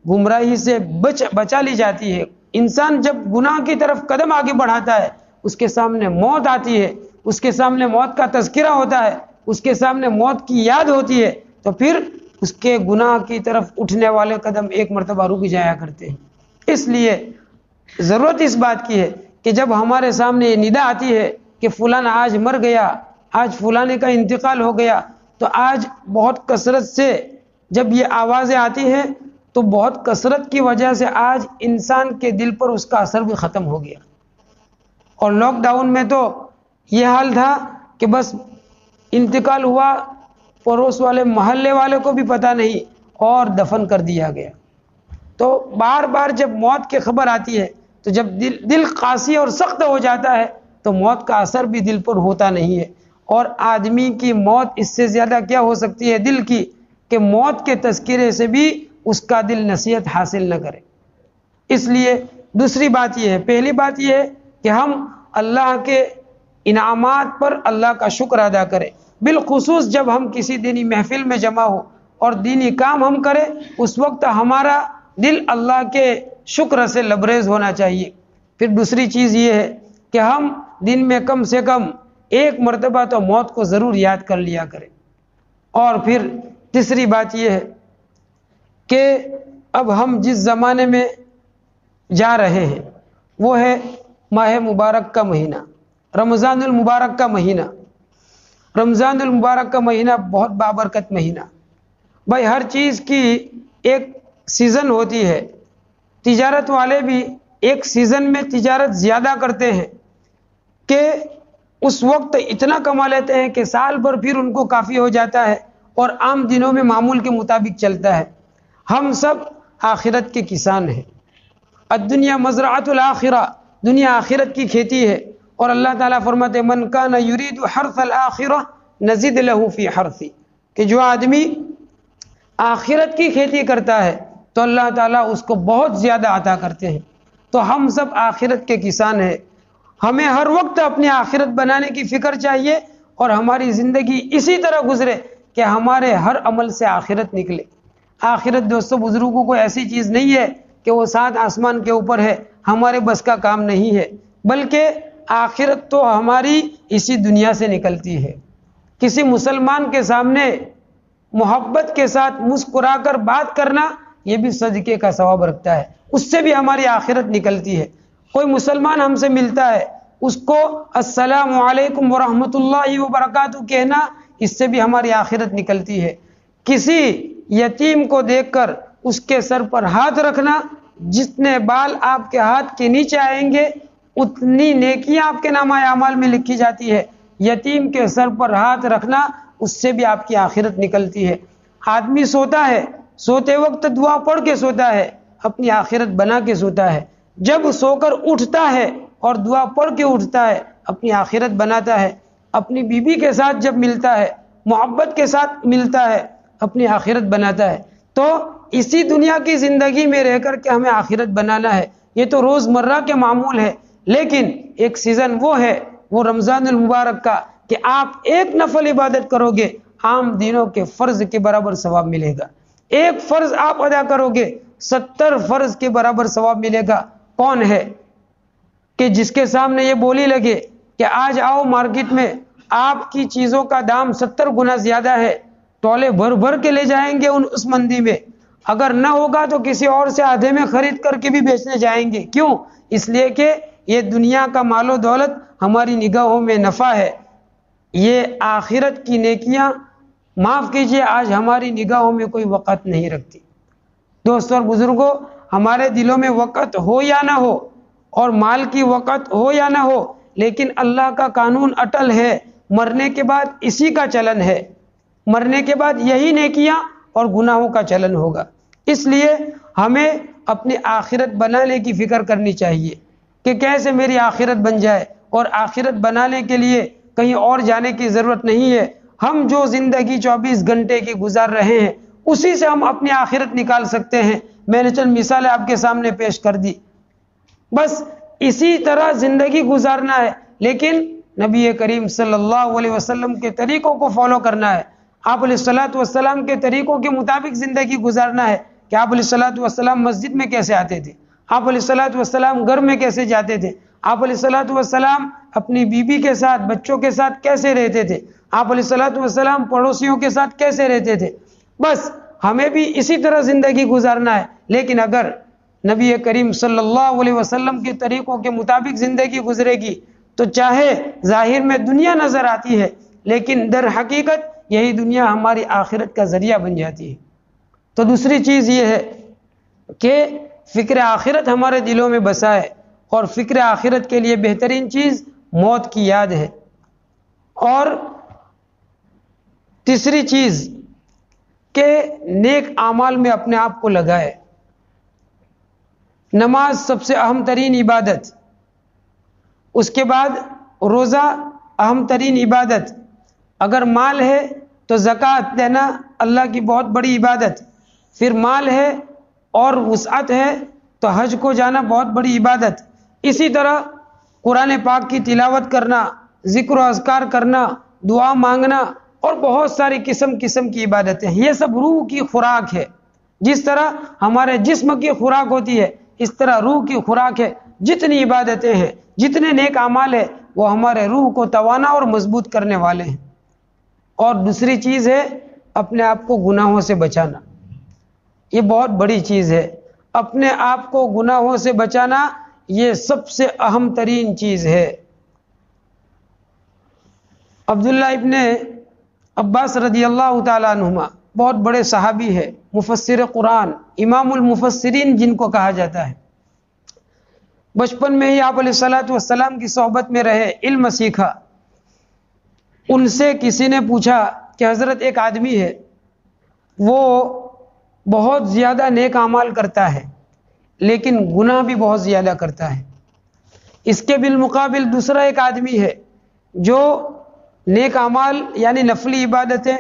S2: گمراہی سے بچا لی جاتی ہے۔ انسان جب گناہ کی طرف قدم آگے بڑھاتا ہے، اس کے سامنے موت آتی ہے، اس کے سامنے موت کا تذکرہ ہوتا ہے، اس کے سامنے موت کی یاد ہوتی ہے، تو پھر اس کے گناہ کی طرف اٹھنے والے قدم ایک مرتبہ رک جایا کرتے ہیں۔ اس لیے ضرورت اس بات کی ہے کہ جب ہمارے سامنے یہ ندا آتی ہے کہ فلاں آج مر گیا، آج فلانے کا انتقال ہو گیا، تو آج بہت کثرت سے جب یہ آوازیں آتی ہیں تو بہت کثرت کی وجہ سے آج انسان کے دل پر اس کا اثر بھی ختم ہو گیا۔ اور لاک ڈاؤن میں تو یہ حال تھا کہ بس انتقال ہوا، پڑوس والے محلے والے کو بھی پتہ نہیں، اور دفن کر دیا گیا۔ تو بار بار جب موت کی خبر آتی ہے تو جب دل قاسی اور سخت ہو جاتا ہے تو موت کا اثر بھی دل پر ہوتا نہیں ہے۔ اور آدمی کی موت اس سے زیادہ کیا ہو سکتی ہے دل کی، کہ موت کے تذکرے سے بھی اس کا دل نصیحت حاصل نہ کرے۔ اس لیے دوسری بات یہ ہے، پہلی بات یہ ہے کہ ہم اللہ کے انعامات پر اللہ کا شکر ادا کریں، بالخصوص جب ہم کسی دینی محفل میں جمع ہو اور دینی کام ہم کریں، اس وقت ہمارا دل اللہ کے شکر سے لبریز ہونا چاہیے۔ پھر دوسری چیز یہ ہے کہ ہم دن میں کم سے کم ایک مرتبہ تو موت کو ضرور یاد کر لیا کریں۔ اور پھر تیسری بات یہ ہے کہ اب ہم جس زمانے میں جا رہے ہیں وہ ہے ماہ مبارک کا مہینہ، رمضان المبارک کا مہینہ۔ رمضان المبارک کا مہینہ بہت بابرکت مہینہ۔ بھائی ہر چیز کی ایک سیزن ہوتی ہے، تجارت والے بھی ایک سیزن میں تجارت زیادہ کرتے ہیں کہ اس وقت اتنا کما لیتے ہیں کہ سال بھر پھر ان کو کافی ہو جاتا ہے، اور عام دنوں میں معمول کے مطابق چلتا ہے۔ ہم سب آخرت کے کسان ہیں۔ الدنیا مزرعۃ الآخرہ، دنیا آخرت کی کھیتی ہے، اور اللہ تعالیٰ فرماتے من کان یرید حرث الآخرہ نزد لہ فی حرثی، کہ جو آدمی آخرت کی کھیتی کرتا ہے تو اللہ تعالیٰ اس کو بہت زیادہ عطا کرتے ہیں۔ تو ہم سب آخرت کے کسان ہیں، ہمیں ہر وقت اپنی آخرت بنانے کی فکر چاہیے، اور ہماری زندگی اسی طرح گزرے کہ ہمارے ہر عمل سے آخرت نکلے۔ آخرت دوستو بزرگوں کو ایسی چیز نہیں ہے کہ وہ 7 آسمان کے اوپر ہے، ہمارے بس کا کام نہیں ہے، بلکہ آخرت تو ہماری اسی دنیا سے نکلتی ہے۔ کسی مسلمان کے سامنے محبت کے ساتھ مسکرا کر بات کرنا یہ بھی صدقے کا ثواب رکھتا ہے، اس سے بھی ہماری آخرت نکلتی ہے۔ کوئی مسلمان ہم سے ملتا ہے، اس کو السلام علیکم ورحمۃ اللہ وبرکاتہ کہنا، اس سے بھی ہماری آخرت نکلتی ہے۔ کسی یتیم کو دیکھ کر اس کے سر پر ہاتھ رکھنا، جتنے بال آپ کے ہاتھ کے نیچے آئیں گے اتنی نیکیاں آپ کے نامہ اعمال میں لکھی جاتی ہے۔ یتیم کے سر پر ہاتھ رکھنا، اس سے بھی آپ کی آخرت نکلتی ہے۔ آدمی سوتا ہے، سوتے وقت دعا پڑھ کے سوتا ہے، اپنی آخرت بنا کے سوتا ہے۔ جب سو کر اٹھتا ہے اور دعا پڑھ کے اٹھتا ہے، اپنی آخرت بناتا ہے۔ اپنی بیوی کے ساتھ جب ملتا ہے، محبت کے ساتھ ملتا ہے، اپنی آخرت بناتا ہے۔ تو اسی دنیا کی زندگی میں رہ کر کے ہمیں آخرت بنانا ہے، یہ تو روزمرہ کے معمول ہے۔ لیکن ایک سیزن وہ ہے، وہ رمضان المبارک کا، کہ آپ ایک نفل عبادت کرو گے، عام دنوں کے فرض کے برابر ثواب ملے گا۔ ایک فرض آپ ادا کرو گے، 70 فرض کے برابر ثواب ملے گا۔ کون ہے کہ جس کے سامنے یہ بولی لگے کہ آج آؤ مارکیٹ میں، آپ کی چیزوں کا دام 70 گنا زیادہ ہے، ٹولے بھر بھر کے لے جائیں گے اس منڈی میں، اگر نہ ہوگا تو کسی اور سے آدھے میں خرید کر کے بھی بیچنے جائیں گے۔ کیوں؟ اس لیے کہ یہ دنیا کا مال و دولت ہماری نگاہوں میں نفع ہے، یہ آخرت کی نیکیاں معاف کیجئے آج ہماری نگاہوں میں کوئی وقت نہیں رکھتی۔ دوستوں اور بزرگوں، ہمارے دلوں میں وقت ہو یا نہ ہو، اور مال کی وقت ہو یا نہ ہو، لیکن اللہ کا قانون اٹل ہے، مرنے کے بعد اسی کا چلن ہے، مرنے کے بعد یہی نیکیاں اور گناہوں کا چلن ہوگا۔ اس لیے ہمیں اپنی آخرت بنانے کی فکر کرنی چاہیے۔ کہ کیسے میری آخرت بن جائے، اور آخرت بنانے کے لیے کہیں اور جانے کی ضرورت نہیں ہے۔ ہم جو زندگی 24 گھنٹے کی گزار رہے ہیں اسی سے ہم اپنی آخرت نکال سکتے ہیں۔ میں نے چند مثالیں آپ کے سامنے پیش کر دی، بس اسی طرح زندگی گزارنا ہے، لیکن نبی کریم صلی اللہ علیہ وسلم کے طریقوں کو فالو کرنا ہے۔ آپ علیہ الصلوۃ والسلام کے طریقوں کے مطابق زندگی گزارنا ہے کہ آپ علیہ الصلوۃ والسلام مسجد میں کیسے آتے تھے، آپ علیہ الصلوۃ والسلام گھر میں کیسے جاتے تھے، آپ علیہ الصلوۃ والسلام اپنی بیوی کے ساتھ، بچوں کے ساتھ کیسے رہتے تھے، آپ علیہ الصلوۃ والسلام پڑوسیوں کے ساتھ کیسے رہتے تھے۔ بس ہمیں بھی اسی طرح زندگی گزارنا ہے، لیکن اگر نبی کریم صلی اللہ علیہ وسلم کے طریقوں کے مطابق زندگی گزرے گی تو چاہے ظاہر میں دنیا نظر آتی ہے لیکن در حقیقت یہی دنیا ہماری آخرت کا ذریعہ بن جاتی ہے۔ تو دوسری چیز یہ ہے کہ فکر آخرت ہمارے دلوں میں بسائے، اور فکر آخرت کے لیے بہترین چیز موت کی یاد ہے۔ اور تیسری چیز کہ نیک اعمال میں اپنے آپ کو لگائے۔ نماز سب سے اہم ترین عبادت، اس کے بعد روزہ اہم ترین عبادت، اگر مال ہے تو زکوٰۃ دینا اللہ کی بہت بڑی عبادت، پھر مال ہے اور وسعت ہے تو حج کو جانا بہت بڑی عبادت، اسی طرح قرآن پاک کی تلاوت کرنا، ذکر و اذکار کرنا، دعا مانگنا، اور بہت ساری قسم کی عبادتیں، یہ سب روح کی خوراک ہے۔ جس طرح ہمارے جسم کی خوراک ہوتی ہے اس طرح روح کی خوراک ہے۔ جتنی عبادتیں ہیں، جتنے نیک اعمال ہیں، وہ ہمارے روح کو توانا اور مضبوط کرنے والے ہیں۔ اور دوسری چیز ہے اپنے آپ کو گناہوں سے بچانا، یہ بہت بڑی چیز ہے۔ اپنے آپ کو گناہوں سے بچانا یہ سب سے اہم ترین چیز ہے۔ عبداللہ ابن عباس رضی اللہ تعالیٰ عنہما بہت بڑے صحابی ہے، مفسر قرآن، امام المفسرین جن کو کہا جاتا ہے۔ بچپن میں ہی آپ علیہ الصلوۃ والسلام کی صحبت میں رہے، علم سیکھا۔ ان سے کسی نے پوچھا کہ حضرت ایک آدمی ہے، وہ بہت زیادہ نیک اعمال کرتا ہے لیکن گناہ بھی بہت زیادہ کرتا ہے، اس کے بالمقابل دوسرا ایک آدمی ہے جو نیک اعمال یعنی نفلی عبادتیں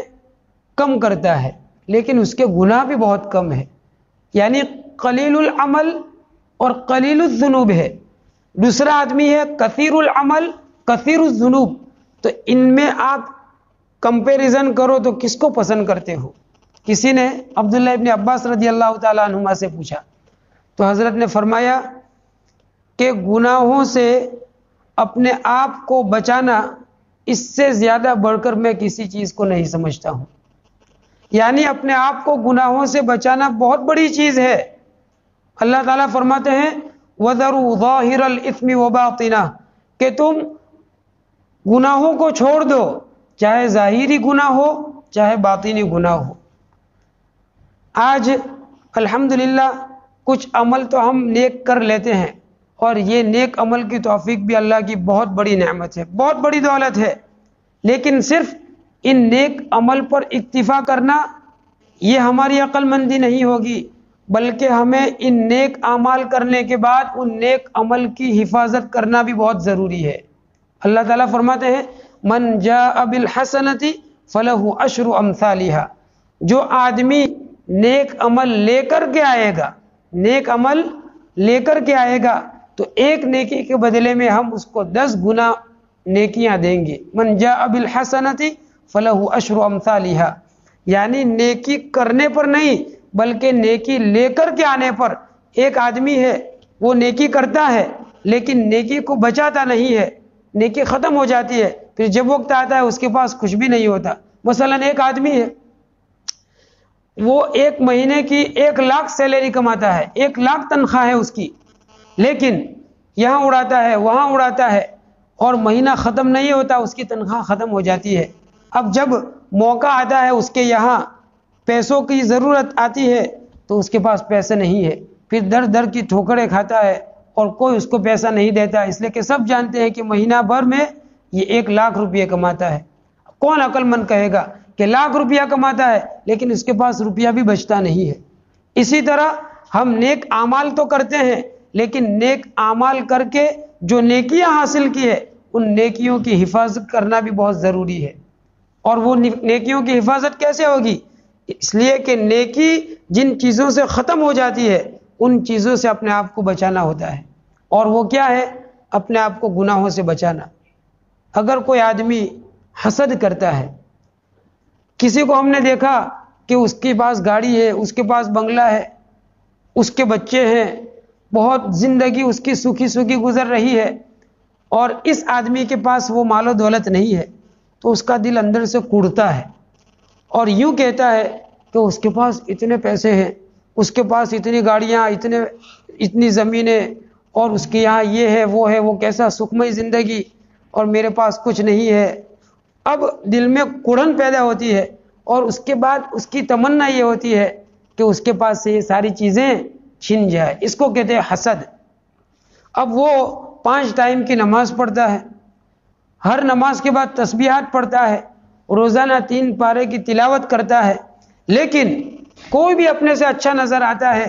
S2: کم کرتا ہے لیکن اس کے گناہ بھی بہت کم ہے، یعنی قلیل العمل اور قلیل الذنوب ہے۔ دوسرا آدمی ہے کثیر العمل کثیر الذنوب، تو ان میں آپ کمپیریزن کرو تو کس کو پسند کرتے ہو؟ کسی نے عبداللہ ابن عباس رضی اللہ تعالیٰ عنہما سے پوچھا تو حضرت نے فرمایا کہ گناہوں سے اپنے آپ کو بچانا اس سے زیادہ بڑھ کر میں کسی چیز کو نہیں سمجھتا ہوں، یعنی اپنے آپ کو گناہوں سے بچانا بہت بڑی چیز ہے۔ اللہ تعالیٰ فرماتے ہیں وَذَرُوا ظَاهِرَ الْإِثْمِ وَبَاطِنَهُ، کہ تم گناہوں کو چھوڑ دو، چاہے ظاہری گناہ ہو چاہے باطنی گناہ ہو۔ آج الحمدللہ کچھ عمل تو ہم نیک کر لیتے ہیں، اور یہ نیک عمل کی توفیق بھی اللہ کی بہت بڑی نعمت ہے، بہت بڑی دولت ہے، لیکن صرف ان نیک عمل پر اکتفا کرنا یہ ہماری عقل مندی نہیں ہوگی، بلکہ ہمیں ان نیک اعمال کرنے کے بعد ان نیک عمل کی حفاظت کرنا بھی بہت ضروری ہے۔ اللہ تعالیٰ فرماتے ہیں من جاء بالحسنۃ فلہ عشر امثالھا، جو آدمی نیک عمل لے کر کے آئے گا، نیک عمل لے کر کے آئے گا تو ایک نیکی کے بدلے میں ہم اس کو 10 گنا نیکیاں دیں گے۔ من جاء بالحسنۃ فلہ عشر امثالھا، یعنی نیکی کرنے پر نہیں بلکہ نیکی لے کر کے آنے پر۔ ایک آدمی ہے وہ نیکی کرتا ہے لیکن نیکی کو بچاتا نہیں ہے، نیکی ختم ہو جاتی ہے، پھر جب وقت آتا ہے اس کے پاس کچھ بھی نہیں ہوتا۔ مثلا ایک آدمی ہے وہ ایک مہینے کی 1 لاکھ سیلری کماتا ہے، 1 لاکھ تنخواہ ہے اس کی، لیکن یہاں اڑاتا ہے وہاں اڑاتا ہے اور مہینہ ختم نہیں ہوتا اس کی تنخواہ ختم ہو جاتی ہے۔ اب جب موقع آتا ہے اس کے یہاں پیسوں کی ضرورت آتی ہے تو اس کے پاس پیسے نہیں ہے، پھر در در کی ٹھوکریں کھاتا ہے اور کوئی اس کو پیسہ نہیں دیتا، اس لیے کہ سب جانتے ہیں کہ مہینہ بھر میں یہ 1 لاکھ روپیہ کماتا ہے۔ کون عقل مند کہے گا کہ لاکھ روپیہ کماتا ہے لیکن اس کے پاس روپیہ بھی بچتا نہیں ہے؟ اسی طرح ہم نیک اعمال تو کرتے ہیں لیکن نیک اعمال کر کے جو نیکیاں حاصل کی ہے ان نیکیوں کی حفاظت کرنا بھی بہت ضروری ہے۔ اور وہ نیکیوں کی حفاظت کیسے ہوگی؟ اس لیے کہ نیکی جن چیزوں سے ختم ہو جاتی ہے ان چیزوں سے اپنے آپ کو بچانا ہوتا ہے، اور وہ کیا ہے؟ اپنے آپ کو گناہوں سے بچانا۔ اگر کوئی آدمی حسد کرتا ہے، کسی کو ہم نے دیکھا کہ اس کے پاس گاڑی ہے، اس کے پاس بنگلہ ہے، اس کے بچے ہیں، بہت زندگی اس کی سکھی سکھی گزر رہی ہے، اور اس آدمی کے پاس وہ مال و دولت نہیں ہے، تو اس کا دل اندر سے کوڑتا ہے اور یوں کہتا ہے کہ اس کے پاس اتنے پیسے ہیں، اس کے پاس اتنی گاڑیاں، اتنی زمینیں، اور اس کے یہاں یہ ہے وہ کیسا سکھمئی زندگی، اور میرے پاس کچھ نہیں ہے۔ اب دل میں کڑن پیدا ہوتی ہے، اور اس کے بعد اس کی تمنا یہ ہوتی ہے کہ اس کے پاس سے یہ ساری چیزیں چھن جائے۔ اس کو کہتے ہیں حسد۔ اب وہ 5 ٹائم کی نماز پڑھتا ہے، ہر نماز کے بعد تسبیحات پڑھتا ہے، روزانہ 3 پارے کی تلاوت کرتا ہے، لیکن کوئی بھی اپنے سے اچھا نظر آتا ہے،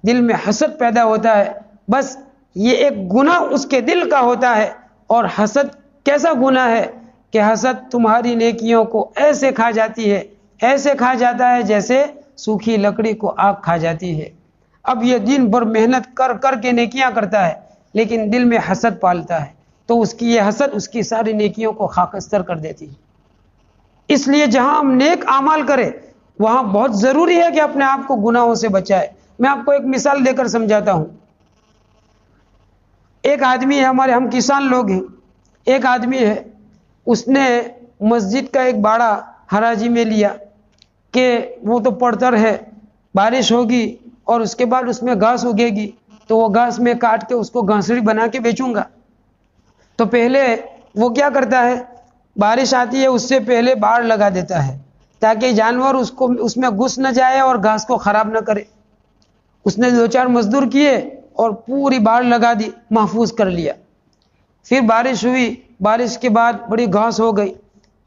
S2: دل میں حسد پیدا ہوتا ہے۔ بس یہ ایک گناہ اس کے دل کا ہوتا ہے۔ اور حسد کیسا گناہ ہے کہ حسد تمہاری نیکیوں کو ایسے کھا جاتی ہے، ایسے کھا جاتا ہے جیسے سوکھی لکڑی کو آگ کھا جاتی ہے۔ اب یہ دن بھر محنت کر کر کے نیکیاں کرتا ہے، لیکن دل میں حسد پالتا ہے، تو اس کی یہ حسد اس کی ساری نیکیوں کو خاکستر کر دیتی ہے۔ اس لیے جہاں ہم نیک اعمال کریں وہاں بہت ضروری ہے کہ اپنے آپ کو گناہوں سے بچائے۔ میں آپ کو ایک مثال دے کر سمجھاتا ہوں۔ ایک آدمی ہے، ہم کسان لوگ ہیں، ایک آدمی ہے، اس نے مسجد کا ایک باڑا حراجی میں لیا کہ وہ تو پڑتر ہے، بارش ہوگی اور اس کے بعد اس میں گھاس اگے گی، تو وہ گھاس میں کاٹ کے اس کو گھاسڑی بنا کے بیچوں گا۔ تو پہلے وہ کیا کرتا ہے؟ بارش آتی ہے اس سے پہلے باڑ لگا دیتا ہے تاکہ جانور اس میں گھس نہ جائے اور گھاس کو خراب نہ کرے۔ اس نے 2-4 مزدور کیے اور پوری باڑ لگا دی، محفوظ کر لیا۔ پھر بارش ہوئی، بارش کے بعد بڑی گھاس ہو گئی۔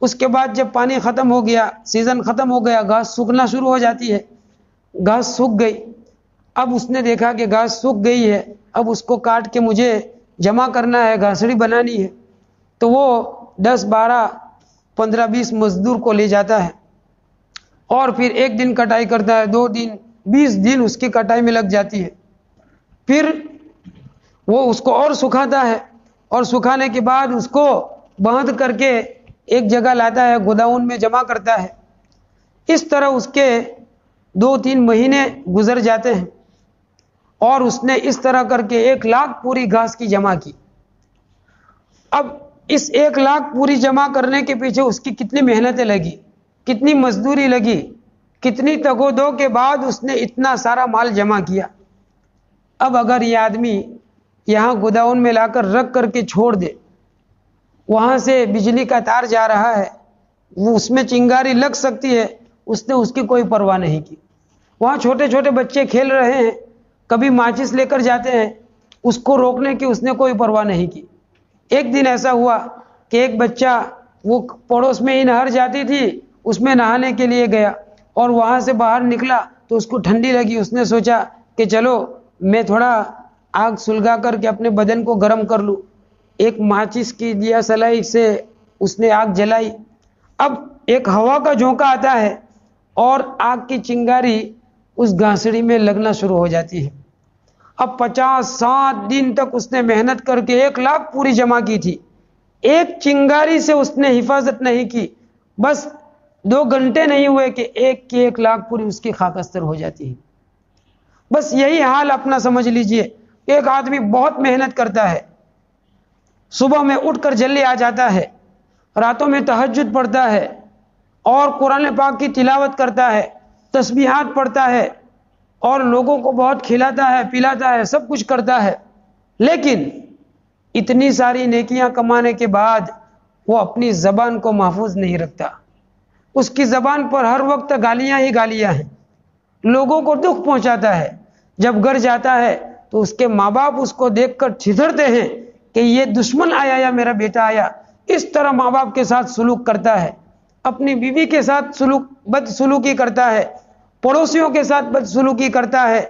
S2: اس کے بعد جب پانی ختم ہو گیا، سیزن ختم ہو گیا، گھاس سوکھنا شروع ہو جاتی ہے، گھاس سوکھ گئی۔ اب اس نے دیکھا کہ گھاس سوکھ گئی ہے، اب اس کو کاٹ کے مجھے جمع کرنا ہے، گھاسڑی بنانی ہے۔ تو وہ 10, 12, 15, 20 مزدور کو لے جاتا ہے، اور پھر 1 دن کٹائی کرتا ہے، 2 دن، 20 دن اس کی کٹائی میں لگ جاتی ہے۔ پھر وہ اس کو اور سکھاتا ہے، اور سکھانے کے بعد اس کو باندھ کر کے ایک جگہ لاتا ہے، گوداؤن میں جمع کرتا ہے۔ اس طرح اس کے 2-3 مہینے گزر جاتے ہیں، اور اس نے اس طرح کر کے 1 لاکھ پوری گھاس کی جمع کی۔ اب اس 1 لاکھ پوری جمع کرنے کے پیچھے اس کی کتنی محنتیں لگی، کتنی مزدوری لگی، کتنی تگ و دو کے بعد اس نے اتنا سارا مال جمع کیا۔ اب اگر یہ آدمی یہاں گوداؤن میں لا کر رکھ کر کے چھوڑ دے، وہاں سے بجلی کا تار جا رہا ہے، وہ اس میں چنگاری لگ سکتی ہے، اس نے اس کی کوئی پرواہ نہیں کی۔ وہاں چھوٹے چھوٹے بچے کھیل رہے ہیں، کبھی ماچس لے کر جاتے ہیں، اس کو روکنے کی اس نے کوئی پرواہ نہیں کی۔ ایک دن ایسا ہوا کہ ایک بچہ، وہ پڑوس میں ہی نہر جاتی تھی، اس میں نہانے کے لیے گیا، اور وہاں سے باہر نکلا تو اس کو ٹھنڈی لگی۔ اس نے سوچا کہ چلو میں تھوڑا آگ سلگا کر کے اپنے بدن کو گرم کر لوں۔ ایک ماچس کی دیا سلائی سے اس نے آگ جلائی۔ اب ایک ہوا کا جھونکا آتا ہے اور آگ کی چنگاری اس گھاسڑی میں لگنا شروع ہو جاتی ہے۔ اب 50-60 دن تک اس نے محنت کر کے 1 لاکھ پوری جمع کی تھی، ایک چنگاری سے اس نے حفاظت نہیں کی، بس 2 گھنٹے نہیں ہوئے کہ 1 لاکھ پوری اس کی خاکستر ہو جاتی ہے۔ بس یہی حال اپنا سمجھ لیجئے۔ ایک آدمی بہت محنت کرتا ہے، صبح میں اٹھ کر جلدی آ جاتا ہے، راتوں میں تہجد پڑھتا ہے، اور قرآن پاک کی تلاوت کرتا ہے، تسبیحات پڑھتا ہے، اور لوگوں کو بہت کھلاتا ہے، پلاتا ہے، سب کچھ کرتا ہے، لیکن اتنی ساری نیکیاں کمانے کے بعد وہ اپنی زبان کو محفوظ نہیں رکھتا۔ اس کی زبان پر ہر وقت گالیاں ہی گالیاں ہیں، لوگوں کو دکھ پہنچاتا ہے۔ جب گھر جاتا ہے تو اس کے ماں باپ اس کو دیکھ کر چھترتے ہیں کہ یہ دشمن آیا یا میرا بیٹا آیا۔ اس طرح ماں باپ کے ساتھ سلوک کرتا ہے، اپنی بیوی کے ساتھ بدسلوکی کرتا ہے، پڑوسیوں کے ساتھ بدسلوکی کرتا ہے،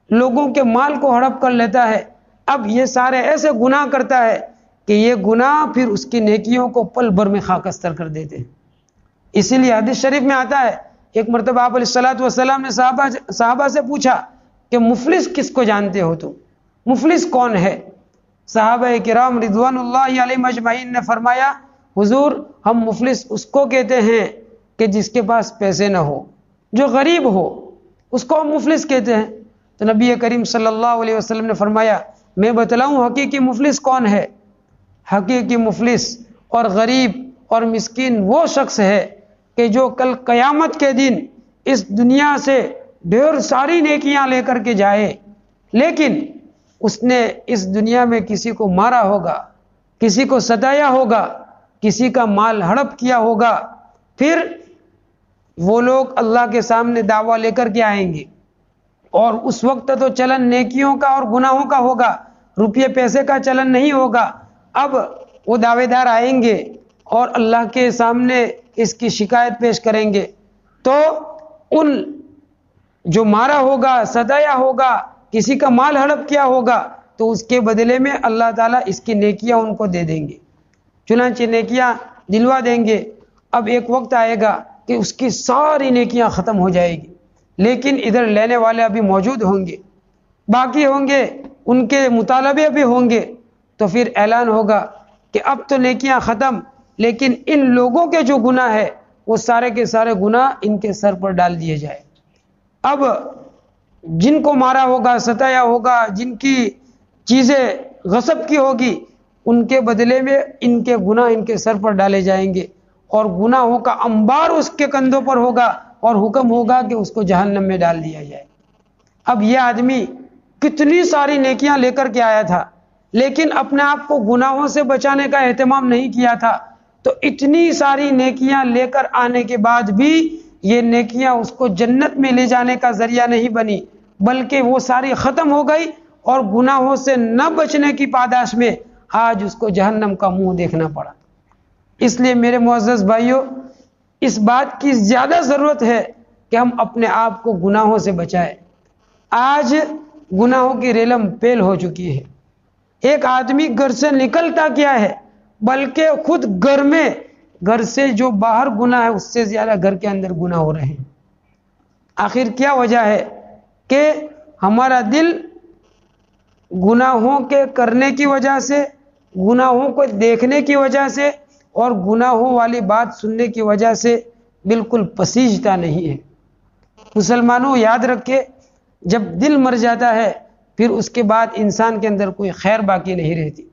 S2: لوگوں کے مال کو ہڑپ کر لیتا ہے، اب یہ سارے ایسے گناہ کرتا ہے کہ یہ گناہ پھر اس کی نیکیوں کو پل بھر میں خاکستر کر دیتے ہیں۔ اسی لیے حدیث شریف میں آتا ہے، ایک مرتبہ آپ علیہ الصلوۃ والسلام نے صحابہ سے پوچھا کہ مفلس کس کو جانتے ہو تم؟ مفلس کون ہے؟ صحابہ کرام رضوان اللہ علیہم اجمعین نے فرمایا، حضور ہم مفلس اس کو کہتے ہیں کہ جس کے پاس پیسے نہ ہو، جو غریب ہو، اس کو ہم مفلس کہتے ہیں۔ تو نبی کریم صلی اللہ علیہ وسلم نے فرمایا، میں بتلاؤں حقیقی مفلس کون ہے؟ حقیقی مفلس اور غریب اور مسکین وہ شخص ہے کہ جو کل قیامت کے دن اس دنیا سے ڈھیر ساری نیکیاں لے کر کے جائے، لیکن اس نے اس دنیا میں کسی کو مارا ہوگا، کسی کو ستایا ہوگا، کسی کا مال ہڑپ کیا ہوگا، پھر وہ لوگ اللہ کے سامنے دعویٰ لے کر کے آئیں گے، اور اس وقت تو چلن نیکیوں کا اور گناہوں کا ہوگا، روپیے پیسے کا چلن نہیں ہوگا۔ اب وہ دعوے دار آئیں گے اور اللہ کے سامنے اس کی شکایت پیش کریں گے، تو ان جو مارا ہوگا، ستایا ہوگا، کسی کا مال ہڑپ کیا ہوگا، تو اس کے بدلے میں اللہ تعالیٰ اس کی نیکیاں ان کو دے دیں گے، چنانچہ نیکیاں دلوا دیں گے۔ اب ایک وقت آئے گا کہ اس کی ساری نیکیاں ختم ہو جائے گی، لیکن ادھر لینے والے ابھی موجود ہوں گے، باقی ہوں گے، ان کے مطالبے بھی ہوں گے، تو پھر اعلان ہوگا کہ اب تو نیکیاں ختم، لیکن ان لوگوں کے جو گناہ ہے وہ سارے کے سارے گناہ ان کے سر پر ڈال دیے جائے۔ اب جن کو مارا ہوگا، ستایا ہوگا، جن کی چیزیں غصب کی ہوگی، ان کے بدلے میں ان کے گناہ ان کے سر پر ڈالے جائیں گے، اور گناہوں کا انبار اس کے کندھوں پر ہوگا، اور حکم ہوگا کہ اس کو جہنم میں ڈال دیا جائے۔ اب یہ آدمی کتنی ساری نیکیاں لے کر کے آیا تھا، لیکن اپنے آپ کو گناہوں سے بچانے کا اہتمام نہیں کیا تھا، تو اتنی ساری نیکیاں لے کر آنے کے بعد بھی یہ نیکیاں اس کو جنت میں لے جانے کا ذریعہ نہیں بنی، بلکہ وہ ساری ختم ہو گئی، اور گناہوں سے نہ بچنے کی پاداش میں آج اس کو جہنم کا منہ دیکھنا پڑا۔ اس لیے میرے معزز بھائیوں، اس بات کی زیادہ ضرورت ہے کہ ہم اپنے آپ کو گناہوں سے بچائیں۔ آج گناہوں کی ریلم پیل ہو چکی ہے۔ ایک آدمی گھر سے نکلتا کیا ہے، بلکہ خود گھر سے جو باہر گناہ ہے اس سے زیادہ گھر کے اندر گناہ ہو رہے ہیں۔ آخر کیا وجہ ہے کہ ہمارا دل گناہوں کے کرنے کی وجہ سے، گناہوں کو دیکھنے کی وجہ سے، اور گناہوں والی بات سننے کی وجہ سے بالکل پسیجتا نہیں ہے۔ مسلمانوں یاد رکھے، جب دل مر جاتا ہے پھر اس کے بعد انسان کے اندر کوئی خیر باقی نہیں رہتی۔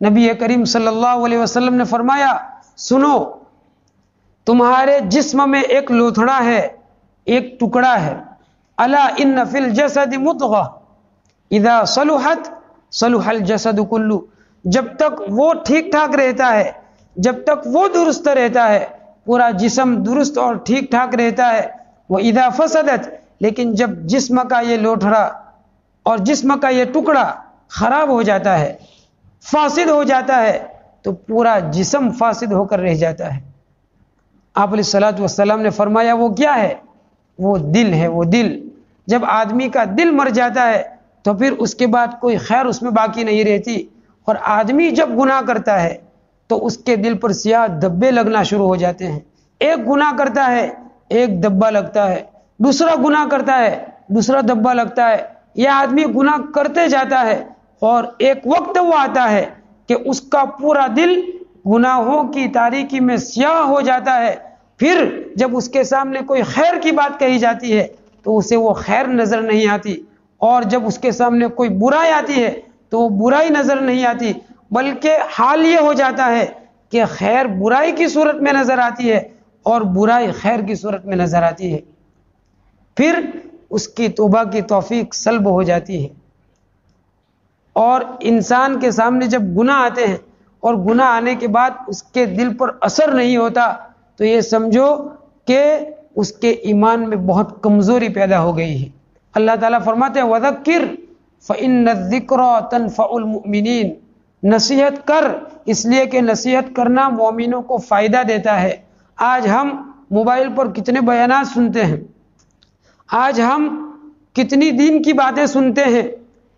S2: نبی کریم صلی اللہ علیہ وسلم نے فرمایا، سنو، تمہارے جسم میں ایک لوتھڑا ہے، ایک ٹکڑا ہے، الا ان فی الجسد مضغہ اذا صلحت صلح الجسد کلہ، جب تک وہ ٹھیک ٹھاک رہتا ہے، جب تک وہ درست رہتا ہے، پورا جسم درست اور ٹھیک ٹھاک رہتا ہے۔ وَإِذَا فَسَدَتْ، لیکن جب جسم کا یہ لوتھڑا اور جسم کا یہ ٹکڑا خراب ہو جاتا ہے، فاسد ہو جاتا ہے، تو پورا جسم فاسد ہو کر رہ جاتا ہے۔ آپ علیہ الصلوۃ والسلام نے فرمایا، وہ کیا ہے؟ وہ دل ہے۔ وہ دل، جب آدمی کا دل مر جاتا ہے تو پھر اس کے بعد کوئی خیر اس میں باقی نہیں رہتی، اور آدمی جب گناہ کرتا ہے تو اس کے دل پر سیاہ دبے لگنا شروع ہو جاتے ہیں۔ ایک گناہ کرتا ہے، ایک دبا لگتا ہے، دوسرا گناہ کرتا ہے، دوسرا دبا لگتا ہے۔ یہ آدمی گناہ کرتے جاتا ہے، اور ایک وقت وہ آتا ہے کہ اس کا پورا دل گناہوں کی تاریکی میں سیاہ ہو جاتا ہے۔ پھر جب اس کے سامنے کوئی خیر کی بات کہی جاتی ہے تو اسے وہ خیر نظر نہیں آتی، اور جب اس کے سامنے کوئی برائی آتی ہے تو وہ برائی نظر نہیں آتی، بلکہ حال یہ ہو جاتا ہے کہ خیر برائی کی صورت میں نظر آتی ہے اور برائی خیر کی صورت میں نظر آتی ہے۔ پھر اس کی توبہ کی توفیق سلب ہو جاتی ہے، اور انسان کے سامنے جب گناہ آتے ہیں اور گناہ آنے کے بعد اس کے دل پر اثر نہیں ہوتا، تو یہ سمجھو کہ اس کے ایمان میں بہت کمزوری پیدا ہو گئی ہے۔ اللہ تعالیٰ فرماتے ہیں، وَذَكِّرْ فَإِنَّ الذِّكْرَى تَنْفَعُ الْمُؤْمِنِينَ، نصیحت کر، اس لیے کہ نصیحت کرنا مومنوں کو فائدہ دیتا ہے۔ آج ہم موبائل پر کتنے بیانات سنتے ہیں، آج ہم کتنی دین کی باتیں سنتے ہیں،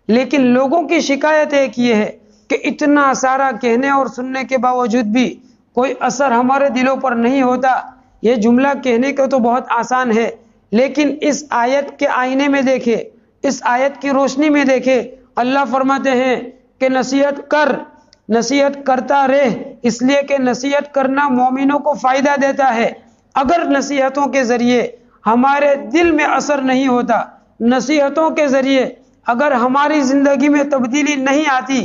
S2: لیکن لوگوں کی شکایت ایک یہ ہے کہ اتنا سارا کہنے اور سننے کے باوجود بھی کوئی اثر ہمارے دلوں پر نہیں ہوتا۔ یہ جملہ کہنے کا تو بہت آسان ہے، لیکن اس آیت کے آئینے میں دیکھیں، اس آیت کی روشنی میں دیکھیں، اللہ فرماتے ہیں کہ نصیحت کر، نصیحت کرتا رہ، اس لیے کہ نصیحت کرنا مومنوں کو فائدہ دیتا ہے۔ اگر نصیحتوں کے ذریعے ہمارے دل میں اثر نہیں ہوتا، نصیحتوں کے ذریعے اگر ہماری زندگی میں تبدیلی نہیں آتی،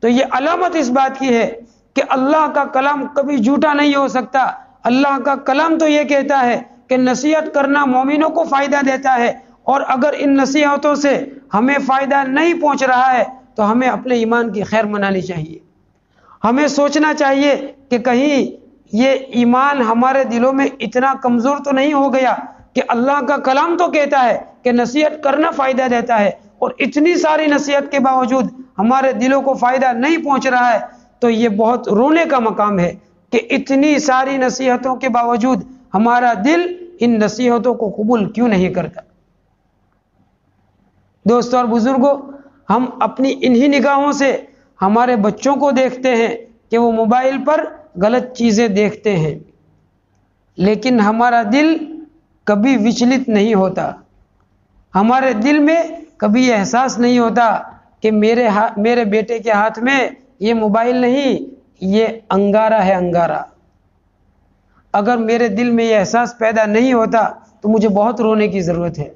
S2: تو یہ علامت اس بات کی ہے کہ اللہ کا کلام کبھی جھوٹا نہیں ہو سکتا۔ اللہ کا کلام تو یہ کہتا ہے کہ نصیحت کرنا مومنوں کو فائدہ دیتا ہے، اور اگر ان نصیحتوں سے ہمیں فائدہ نہیں پہنچ رہا ہے تو ہمیں اپنے ایمان کی خیر منانی چاہیے۔ ہمیں سوچنا چاہیے کہ کہیں یہ ایمان ہمارے دلوں میں اتنا کمزور تو نہیں ہو گیا کہ اللہ کا کلام تو کہتا ہے کہ نصیحت کرنا فائدہ دیتا ہے، اور اتنی ساری نصیحت کے باوجود ہمارے دلوں کو فائدہ نہیں پہنچ رہا ہے، تو یہ بہت رونے کا مقام ہے کہ اتنی ساری نصیحتوں کے باوجود ہمارا دل ان نصیحتوں کو قبول کیوں نہیں کرتا۔ دوستو اور بزرگوں، ہم اپنی انہی نگاہوں سے ہمارے بچوں کو دیکھتے ہیں کہ وہ موبائل پر غلط چیزیں دیکھتے ہیں، لیکن ہمارا دل کبھی وچلت نہیں ہوتا، ہمارے دل میں کبھی یہ احساس نہیں ہوتا کہ میرے بیٹے کے ہاتھ میں یہ موبائل نہیں، یہ انگارہ ہے، انگارہ۔ اگر میرے دل میں یہ احساس پیدا نہیں ہوتا تو مجھے بہت رونے کی ضرورت ہے،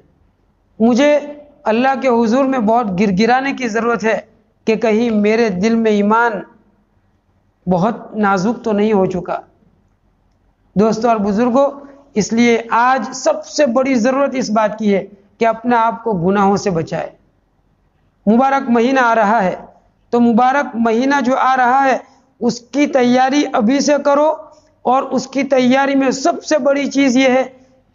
S2: مجھے اللہ کے حضور میں بہت گڑگڑانے کی ضرورت ہے کہ کہیں میرے دل میں ایمان بہت نازک تو نہیں ہو چکا۔ دوستو اور بزرگوں، اس لیے آج سب سے بڑی ضرورت اس بات کی ہے کہ اپنے آپ کو گناہوں سے بچائے۔ مبارک مہینہ آ رہا ہے، تو مبارک مہینہ جو آ رہا ہے اس کی تیاری ابھی سے کرو، اور اس کی تیاری میں سب سے بڑی چیز یہ ہے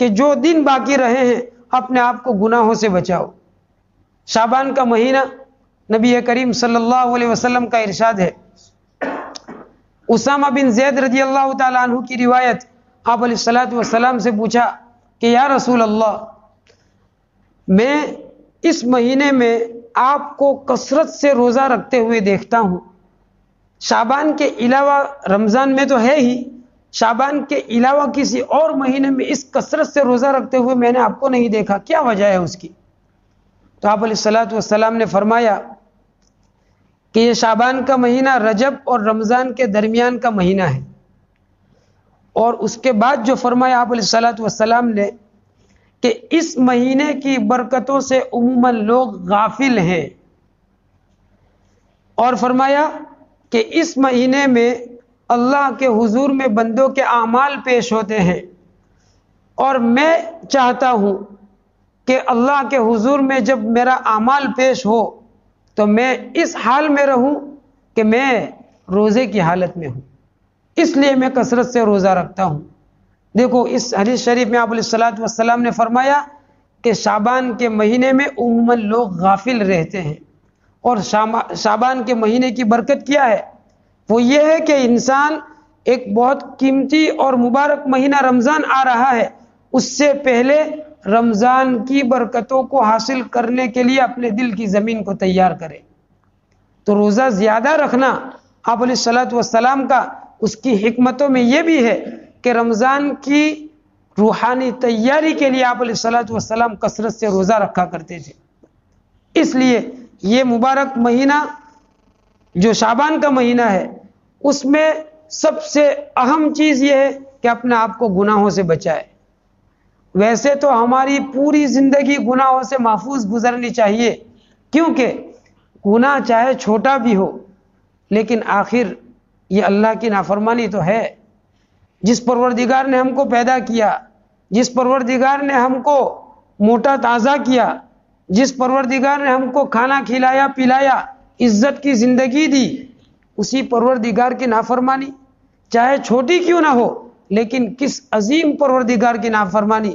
S2: کہ جو دن باقی رہے ہیں اپنے آپ کو گناہوں سے بچاؤ۔ شعبان کا مہینہ، نبی کریم صلی اللہ علیہ وسلم کا ارشاد ہے، اسامہ بن زید رضی اللہ تعالیٰ عنہ کی روایت، آپ علیہ الصلوۃ والسلام سے پوچھا کہ یا رسول اللہ، میں اس مہینے میں آپ کو کثرت سے روزہ رکھتے ہوئے دیکھتا ہوں، شعبان کے علاوہ رمضان میں تو ہے ہی، شعبان کے علاوہ کسی اور مہینے میں اس کثرت سے روزہ رکھتے ہوئے میں نے آپ کو نہیں دیکھا، کیا وجہ ہے اس کی؟ تو آپ علیہ الصلوۃ والسلام نے فرمایا کہ یہ شعبان کا مہینہ رجب اور رمضان کے درمیان کا مہینہ ہے، اور اس کے بعد جو فرمایا آپ علیہ الصلوۃ والسلام نے کہ اس مہینے کی برکتوں سے عموماً لوگ غافل ہیں، اور فرمایا کہ اس مہینے میں اللہ کے حضور میں بندوں کے اعمال پیش ہوتے ہیں، اور میں چاہتا ہوں کہ اللہ کے حضور میں جب میرا اعمال پیش ہو تو میں اس حال میں رہوں کہ میں روزے کی حالت میں ہوں، اس لیے میں کثرت سے روزہ رکھتا ہوں۔ دیکھو اس حدیث شریف میں آپ علیہ الصلوۃ والسلام نے فرمایا کہ شعبان کے مہینے میں عموماً لوگ غافل رہتے ہیں، اور شعبان کے مہینے کی برکت کیا ہے؟ وہ یہ ہے کہ انسان ایک بہت قیمتی اور مبارک مہینہ رمضان آ رہا ہے، اس سے پہلے رمضان کی برکتوں کو حاصل کرنے کے لیے اپنے دل کی زمین کو تیار کرے۔ تو روزہ زیادہ رکھنا آپ علیہ الصلوۃ والسلام کا اس کی حکمتوں میں یہ بھی ہے کہ رمضان کی روحانی تیاری کے لیے آپ علیہ الصلوۃ والسلام کثرت سے روزہ رکھا کرتے تھے۔ اس لیے یہ مبارک مہینہ جو شعبان کا مہینہ ہے، اس میں سب سے اہم چیز یہ ہے کہ اپنے آپ کو گناہوں سے بچائے۔ ویسے تو ہماری پوری زندگی گناہوں سے محفوظ گزرنی چاہیے، کیونکہ گناہ چاہے چھوٹا بھی ہو لیکن آخر یہ اللہ کی نافرمانی تو ہے۔ جس پروردگار نے ہم کو پیدا کیا، جس پروردگار نے ہم کو موٹا تازہ کیا، جس پروردگار نے ہم کو کھانا کھلایا پلایا، عزت کی زندگی دی، اسی پروردگار کی نافرمانی چاہے چھوٹی کیوں نہ ہو، لیکن کس عظیم پروردگار کی نافرمانی،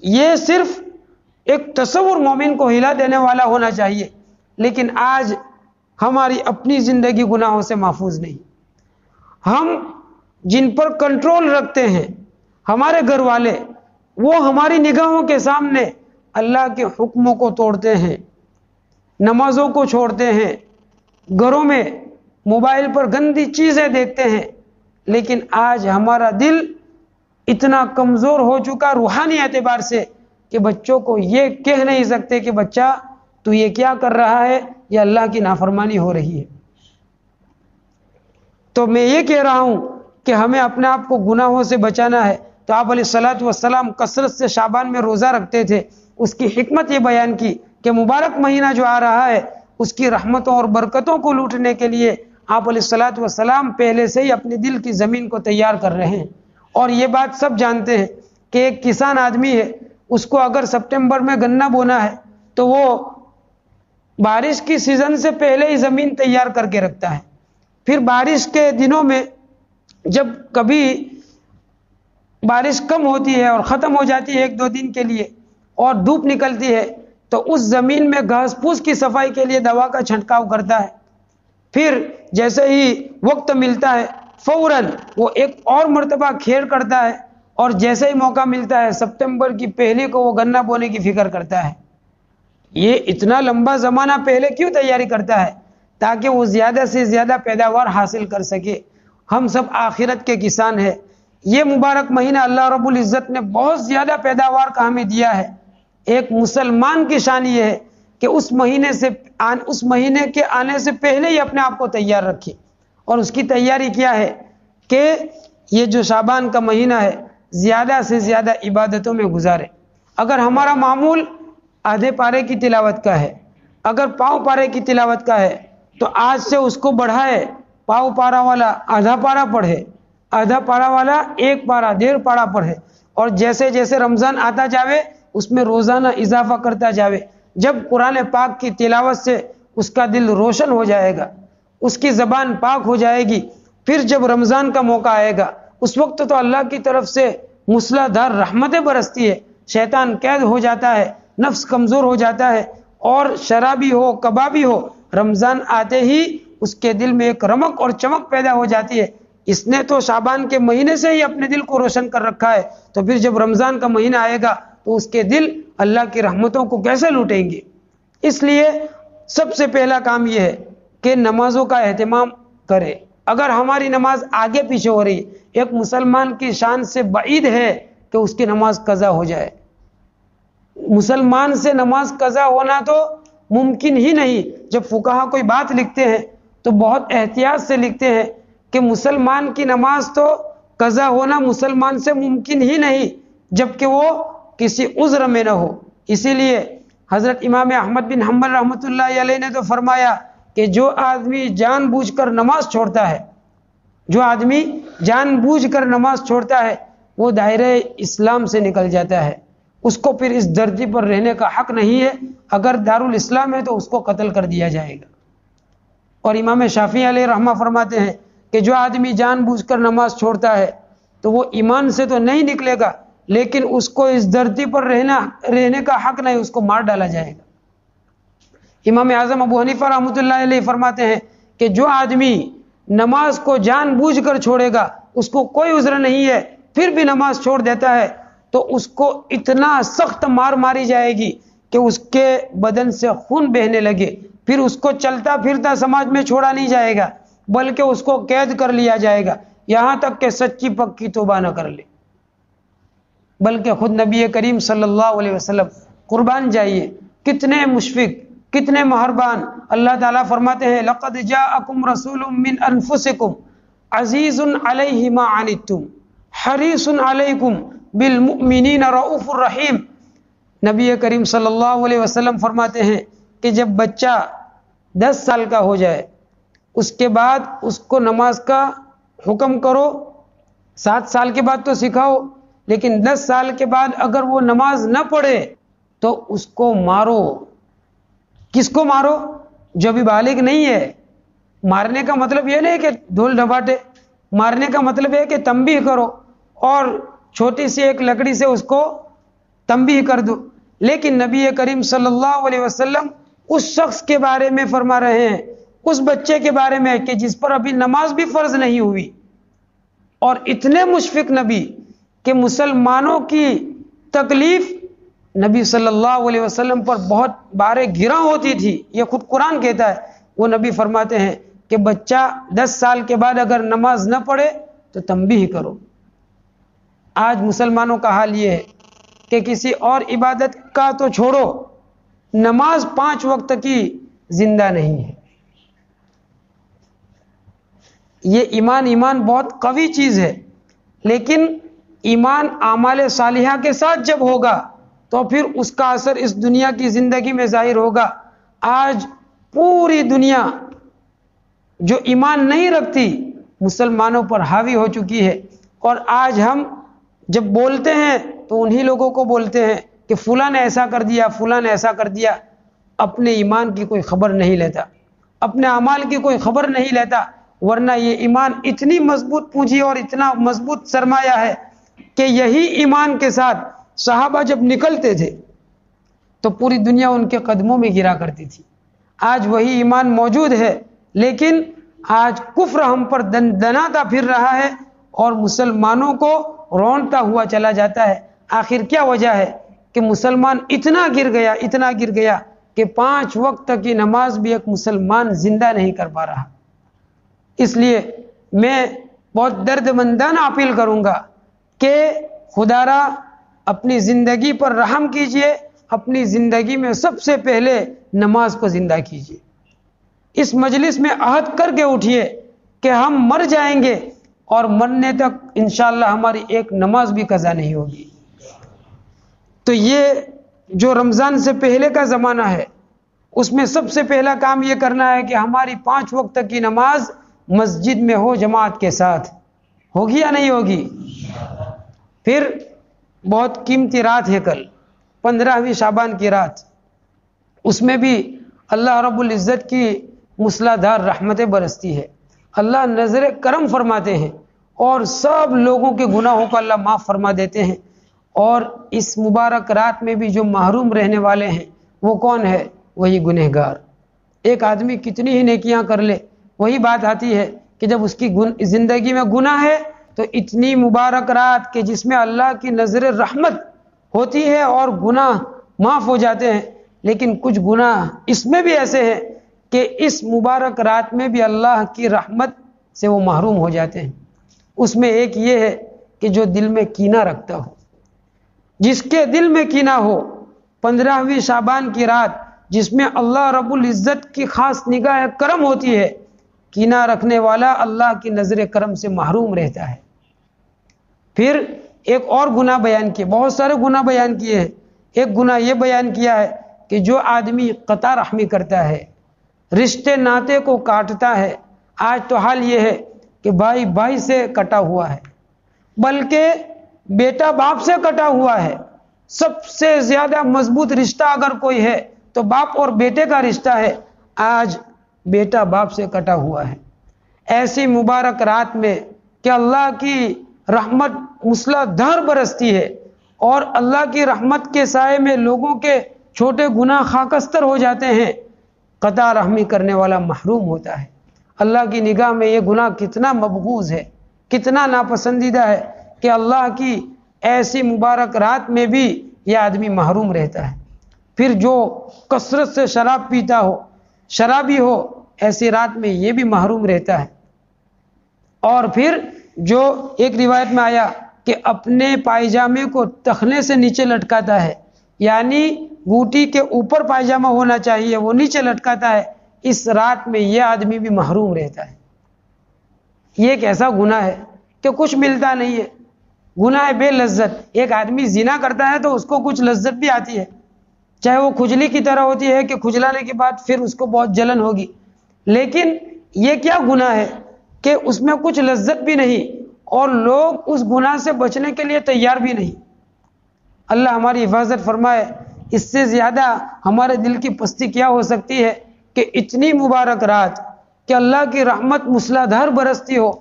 S2: یہ صرف ایک تصور مومن کو ہلا دینے والا ہونا چاہیے۔ لیکن آج ہماری اپنی زندگی گناہوں سے محفوظ نہیں۔ ہم جن پر کنٹرول رکھتے ہیں، ہمارے گھر والے، وہ ہماری نگاہوں کے سامنے اللہ کے حکموں کو توڑتے ہیں، نمازوں کو چھوڑتے ہیں، گھروں میں موبائل پر گندی چیزیں دیکھتے ہیں، لیکن آج ہمارا دل اتنا کمزور ہو چکا روحانی اعتبار سے کہ بچوں کو یہ کہہ نہیں سکتے کہ بچہ تو یہ کیا کر رہا ہے، یہ اللہ کی نافرمانی ہو رہی ہے۔ تو میں یہ کہہ رہا ہوں کہ ہمیں اپنے آپ کو گناہوں سے بچانا ہے۔ تو آپ علیہ الصلوۃ والسلام کثرت سے شعبان میں روزہ رکھتے تھے۔ اس کی حکمت یہ بیان کی کہ مبارک مہینہ جو آ رہا ہے اس کی رحمتوں اور برکتوں کو لوٹنے کے لیے آپ علیہ الصلوۃ والسلام پہلے سے ہی اپنے دل کی زمین کو تیار کر رہے ہیں۔ اور یہ بات سب جانتے ہیں کہ ایک کسان آدمی ہے، اس کو اگر سپٹمبر میں گنا بونا ہے تو وہ بارش کی سیزن سے پہلے ہی زمین تیار کر کے رکھتا ہے۔ پھر بارش کے دنوں میں جب کبھی بارش کم ہوتی ہے اور ختم ہو جاتی ہے 1-2 دن کے لیے اور دھوپ نکلتی ہے تو اس زمین میں گھاس پھوس کی صفائی کے لیے دوا کا چھڑکاؤ کرتا ہے۔ پھر جیسے ہی وقت ملتا ہے فوراً وہ ایک اور مرتبہ کھیڑ کرتا ہے، اور جیسے ہی موقع ملتا ہے سپتمبر کی پہلی کو وہ گنا بونے کی فکر کرتا ہے۔ یہ اتنا لمبا زمانہ پہلے کیوں تیاری کرتا ہے؟ تاکہ وہ زیادہ سے زیادہ پیداوار حاصل کر سکے۔ ہم سب آخرت کے کسان ہیں۔ یہ مبارک مہینہ اللہ رب العزت نے بہت زیادہ پیداوار کا ہمیں دیا ہے۔ ایک مسلمان کی شان یہ ہے کہ اس مہینے کے آنے سے پہلے ہی اپنے آپ کو تیار رکھے، اور اس کی تیاری کیا ہے کہ یہ جو شعبان کا مہینہ ہے زیادہ سے زیادہ عبادتوں میں گزارے۔ اگر ہمارا معمول آدھے پارے کی تلاوت کا ہے، اگر پاؤں پارے کی تلاوت کا ہے، تو آج سے اس کو بڑھائے، پاؤں پارا والا آدھا پارا پڑھے، آدھا پارا والا 1 پارا 1.5 پارا پڑھے، اور جیسے جیسے رمضان آتا جاوے اس میں روزانہ اضافہ کرتا جاوے۔ جب قرآن پاک کی تلاوت سے اس کا دل روشن ہو جائے گا، اس کی زبان پاک ہو جائے گی، پھر جب رمضان کا موقع آئے گا اس وقت تو اللہ کی طرف سے موسلا دھار رحمتیں برستی ہے، شیطان قید ہو جاتا ہے، نفس کمزور ہو جاتا ہے، اور شرابی ہو کبابی ہو رمضان آتے ہی اس کے دل میں ایک رمق اور چمک پیدا ہو جاتی ہے۔ اس نے تو شعبان کے مہینے سے ہی اپنے دل کو روشن کر رکھا ہے، تو پھر جب رمضان کا مہینہ آئے گا تو اس کے دل اللہ کی رحمتوں کو کیسے لوٹیں گے؟ اس لیے سب سے پہلا کام یہ ہے کہ نمازوں کا اہتمام کرے۔ اگر ہماری نماز آگے پیچھے ہو رہی، ایک مسلمان کی شان سے بعید ہے کہ اس کی نماز قضا ہو جائے۔ مسلمان سے نماز قضا ہونا تو ممکن ہی نہیں۔ جب فقہا کوئی بات لکھتے ہیں تو بہت احتیاط سے لکھتے ہیں کہ مسلمان کی نماز تو قضا ہونا مسلمان سے ممکن ہی نہیں جب کہ وہ کسی عذر میں نہ ہو۔ اسی لیے حضرت امام احمد بن حنبل رحمۃ اللہ علیہ نے تو فرمایا کہ جو آدمی جان بوجھ کر نماز چھوڑتا ہے، جو آدمی جان بوجھ کر نماز چھوڑتا ہے وہ دائرہ اسلام سے نکل جاتا ہے، اس کو پھر اس دھرتی پر رہنے کا حق نہیں ہے۔ اگر دارالاسلام ہے تو اس کو قتل کر دیا جائے گا۔ اور امام شافعی علیہ رحمہ فرماتے ہیں کہ جو آدمی جان بوجھ کر نماز چھوڑتا ہے تو وہ ایمان سے تو نہیں نکلے گا، لیکن اس کو اس دھرتی پر رہنے کا حق نہیں، اس کو مار ڈالا جائے گا۔ امام اعظم ابو حنیفہ رحمۃ اللہ علیہ فرماتے ہیں کہ جو آدمی نماز کو جان بوجھ کر چھوڑے گا، اس کو کوئی عذر نہیں ہے، پھر بھی نماز چھوڑ دیتا ہے تو اس کو اتنا سخت مار ماری جائے گی کہ اس کے بدن سے خون بہنے لگے، پھر اس کو چلتا پھرتا سماج میں چھوڑا نہیں جائے گا، بلکہ اس کو قید کر لیا جائے گا، یہاں تک کہ سچی پکی توبہ نہ کر لے۔ بلکہ خود نبی کریم صلی اللہ علیہ وسلم قربان جائیے کتنے مشفق، کتنے مہربان۔ اللہ تعالیٰ فرماتے ہیں لقد جاءکم رسول من انفسکم عزیز علیہ ما عنتم حریص علیکم بالمؤمنین رؤوف الرحیم۔ نبی کریم صلی اللہ علیہ وسلم فرماتے ہیں کہ جب بچہ 10 سال کا ہو جائے اس کے بعد اس کو نماز کا حکم کرو، 7 سال کے بعد تو سکھاؤ، لیکن 10 سال کے بعد اگر وہ نماز نہ پڑھے تو اس کو مارو۔ کس کو مارو؟ جو بھی بالغ نہیں ہے۔ مارنے کا مطلب یہ نہیں کہ ڈھول ڈھباٹے، مارنے کا مطلب یہ کہ تنبیہ کرو اور چھوٹی سی ایک لکڑی سے اس کو تنبیہ کر دو۔ لیکن نبی کریم صلی اللہ علیہ وسلم اس شخص کے بارے میں فرما رہے ہیں، اس بچے کے بارے میں کہ جس پر ابھی نماز بھی فرض نہیں ہوئی، اور اتنے مشفق نبی کہ مسلمانوں کی تکلیف نبی صلی اللہ علیہ وسلم پر بہت باریں گراں ہوتی تھی، یہ خود قرآن کہتا ہے۔ وہ نبی فرماتے ہیں کہ بچہ 10 سال کے بعد اگر نماز نہ پڑھے تو تنبیہ کرو۔ آج مسلمانوں کا حال یہ ہے کہ کسی اور عبادت کا تو چھوڑو، نماز 5 وقت کی زندہ نہیں ہے۔ یہ ایمان بہت قوی چیز ہے، لیکن ایمان اعمال صالحہ کے ساتھ جب ہوگا تو پھر اس کا اثر اس دنیا کی زندگی میں ظاہر ہوگا۔ آج پوری دنیا جو ایمان نہیں رکھتی مسلمانوں پر حاوی ہو چکی ہے، اور آج ہم جب بولتے ہیں تو انہی لوگوں کو بولتے ہیں کہ فلاں نے ایسا کر دیا، فلاں نے ایسا کر دیا، اپنے ایمان کی کوئی خبر نہیں لیتا، اپنے اعمال کی کوئی خبر نہیں لیتا۔ ورنہ یہ ایمان اتنی مضبوط پونجی اور اتنا مضبوط سرمایہ ہے کہ یہی ایمان کے ساتھ صحابہ جب نکلتے تھے تو پوری دنیا ان کے قدموں میں گرا کرتی تھی۔ آج وہی ایمان موجود ہے، لیکن آج کفر ہم پر دناتا پھر رہا ہے اور مسلمانوں کو رونتا ہوا چلا جاتا ہے۔ آخر کیا وجہ ہے کہ مسلمان اتنا گر گیا کہ 5 وقت کی نماز بھی ایک مسلمان زندہ نہیں کر پا رہا۔ اس لیے میں بہت درد مندانہ اپیل کروں گا کہ خدا را اپنی زندگی پر رحم کیجئے، اپنی زندگی میں سب سے پہلے نماز کو زندہ کیجئے۔ اس مجلس میں عہد کر کے اٹھیے کہ ہم مر جائیں گے اور مرنے تک انشاءاللہ ہماری ایک نماز بھی قضا نہیں ہوگی۔ تو یہ جو رمضان سے پہلے کا زمانہ ہے، اس میں سب سے پہلا کام یہ کرنا ہے کہ ہماری 5 وقت کی نماز مسجد میں ہو، جماعت کے ساتھ ہوگی یا نہیں ہوگی؟ پھر بہت قیمتی رات ہے کل، 15ویں شعبان کی رات، اس میں بھی اللہ رب العزت کی موسلادھار رحمتیں برستی ہے، اللہ نظر کرم فرماتے ہیں اور سب لوگوں کے گناہوں کو اللہ معاف فرما دیتے ہیں۔ اور اس مبارک رات میں بھی جو محروم رہنے والے ہیں وہ کون ہے؟ وہی گنہگار۔ ایک آدمی کتنی ہی نیکیاں کر لے، وہی بات آتی ہے کہ جب اس کی زندگی میں گناہ ہے تو اتنی مبارک رات کہ جس میں اللہ کی نظر رحمت ہوتی ہے اور گناہ معاف ہو جاتے ہیں، لیکن کچھ گناہ اس میں بھی ایسے ہیں کہ اس مبارک رات میں بھی اللہ کی رحمت سے وہ محروم ہو جاتے ہیں۔ اس میں ایک یہ ہے کہ جو دل میں کینہ رکھتا ہو، جس کے دل میں کینہ ہو، 15ویں شعبان کی رات جس میں اللہ رب العزت کی خاص نگاہ کرم ہوتی ہے، کینہ رکھنے والا اللہ کی نظر کرم سے محروم رہتا ہے۔ پھر ایک اور گناہ بیان کیے، بہت سارے گناہ بیان کیے ہیں، ایک گناہ یہ بیان کیا ہے کہ جو آدمی قطع رحمی کرتا ہے، رشتے ناطے کو کاٹتا ہے۔ آج تو حال یہ ہے کہ بھائی بھائی سے کٹا ہوا ہے، بلکہ بیٹا باپ سے کٹا ہوا ہے۔ سب سے زیادہ مضبوط رشتہ اگر کوئی ہے تو باپ اور بیٹے کا رشتہ ہے، آج بیٹا باپ سے کٹا ہوا ہے۔ ایسی مبارک رات میں کہ اللہ کی رحمت موسلادھار برستی ہے اور اللہ کی رحمت کے سائے میں لوگوں کے چھوٹے گناہ خاکستر ہو جاتے ہیں، قطع رحمی کرنے والا محروم ہوتا ہے۔ اللہ کی نگاہ میں یہ گناہ کتنا مبغوض ہے، کتنا ناپسندیدہ ہے کہ اللہ کی ایسی مبارک رات میں بھی یہ آدمی محروم رہتا ہے۔ پھر جو کثرت سے شراب پیتا ہو، شرابی ہو، ایسی رات میں یہ بھی محروم رہتا ہے۔ اور پھر جو ایک روایت میں آیا کہ اپنے پائجامے کو ٹخنے سے نیچے لٹکاتا ہے، یعنی گھوٹی کے اوپر پائجامہ ہونا چاہیے، وہ نیچے لٹکاتا ہے، اس رات میں یہ آدمی بھی محروم رہتا ہے۔ یہ ایک ایسا گناہ ہے کہ کچھ ملتا نہیں ہے، گناہ بے لذت۔ ایک آدمی زنا کرتا ہے تو اس کو کچھ لذت بھی آتی ہے، چاہے وہ کھجلی کی طرح ہوتی ہے کہ کھجلانے کے بعد پھر اس کو بہت جلن ہوگی، لیکن یہ کیا گناہ ہے کہ اس میں کچھ لذت بھی نہیں اور لوگ اس گناہ سے بچنے کے لیے تیار بھی نہیں۔ اللہ ہماری حفاظت فرمائے۔ اس سے زیادہ ہمارے دل کی پستی کیا ہو سکتی ہے کہ اتنی مبارک رات کہ اللہ کی رحمت موسلادھار برستی ہو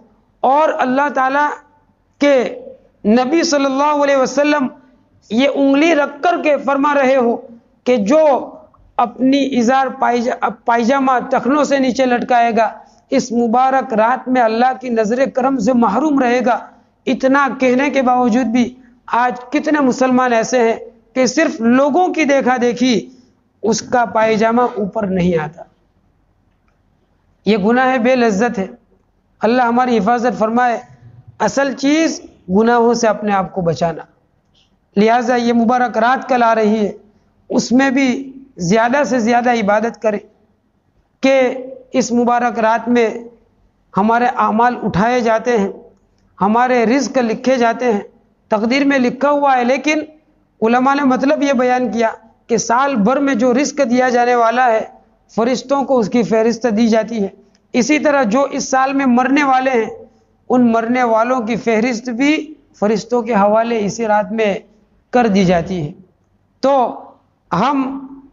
S2: اور اللہ تعالیٰ کے نبی صلی اللہ علیہ وسلم یہ انگلی رکھ کر کے فرما رہے ہو کہ جو اپنی ازار پائجامہ ٹخنوں سے نیچے لٹکائے گا، اس مبارک رات میں اللہ کی نظر کرم سے محروم رہے گا۔ اتنا کہنے کے باوجود بھی آج کتنے مسلمان ایسے ہیں کہ صرف لوگوں کی دیکھا دیکھی اس کا پائجامہ اوپر نہیں آتا. یہ گناہ بے لذت ہے. اللہ ہماری حفاظت فرمائے. اصل چیز گناہوں سے اپنے آپ کو بچانا. لہٰذا یہ مبارک رات کل آ رہی ہے، اس میں بھی زیادہ سے زیادہ عبادت کریں کہ اس مبارک رات میں ہمارے اعمال اٹھائے جاتے ہیں، ہمارے رزق لکھے جاتے ہیں. تقدیر میں لکھا ہوا ہے، لیکن علماء نے مطلب یہ بیان کیا کہ سال بھر میں جو رزق دیا جانے والا ہے فرشتوں کو اس کی فہرست دی جاتی ہے. اسی طرح جو اس سال میں مرنے والے ہیں ان مرنے والوں کی فہرست بھی فرشتوں کے حوالے اسی رات میں کر دی جاتی ہے. تو ہم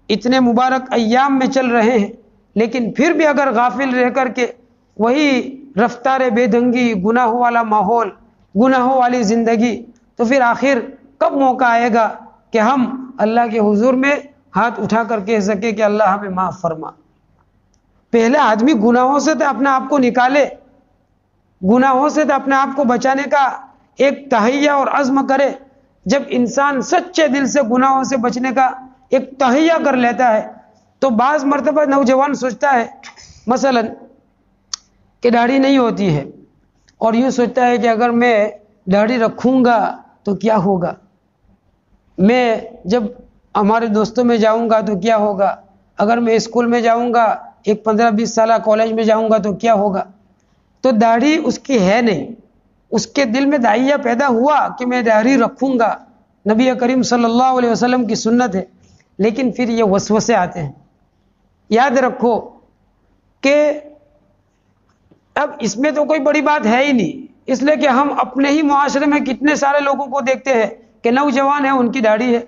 S2: اتنے مبارک ایام میں چل رہے ہیں، لیکن پھر بھی اگر غافل رہ کر کے وہی رفتار بے دھنگی، گناہوں والا ماحول، گناہوں والی زندگی، تو پھر آخر کب موقع آئے گا کہ ہم اللہ کے حضور میں ہاتھ اٹھا کر کہہ سکے کہ اللہ ہمیں معاف فرما. پہلے آدمی گناہوں سے تو اپنے آپ کو نکالے، گناہوں سے تو اپنے آپ کو بچانے کا ایک تہیہ اور عزم کرے. جب انسان سچے دل سے گناہوں سے بچنے کا ایک تہیہ کر لیتا ہے تو بعض مرتبہ نوجوان سوچتا ہے مثلا کہ داڑھی نہیں ہوتی ہے اور یوں سوچتا ہے کہ اگر میں داڑھی رکھوں گا تو کیا ہوگا، میں جب ہمارے دوستوں میں جاؤں گا تو کیا ہوگا، اگر میں اسکول میں جاؤں گا، ایک 15-20 سالہ کالج میں جاؤں گا تو کیا ہوگا. تو داڑھی اس کی ہے نہیں، اس کے دل میں داعیہ پیدا ہوا کہ میں داڑھی رکھوں گا، نبی کریم صلی اللہ علیہ وسلم کی سنت ہے، لیکن پھر یہ وسوسے آتے ہیں. یاد رکھو کہ اب اس میں تو کوئی بڑی بات ہے ہی نہیں، اس لیے کہ ہم اپنے ہی معاشرے میں کتنے سارے لوگوں کو دیکھتے ہیں کہ نوجوان ہیں، ان کی داڑھی ہے،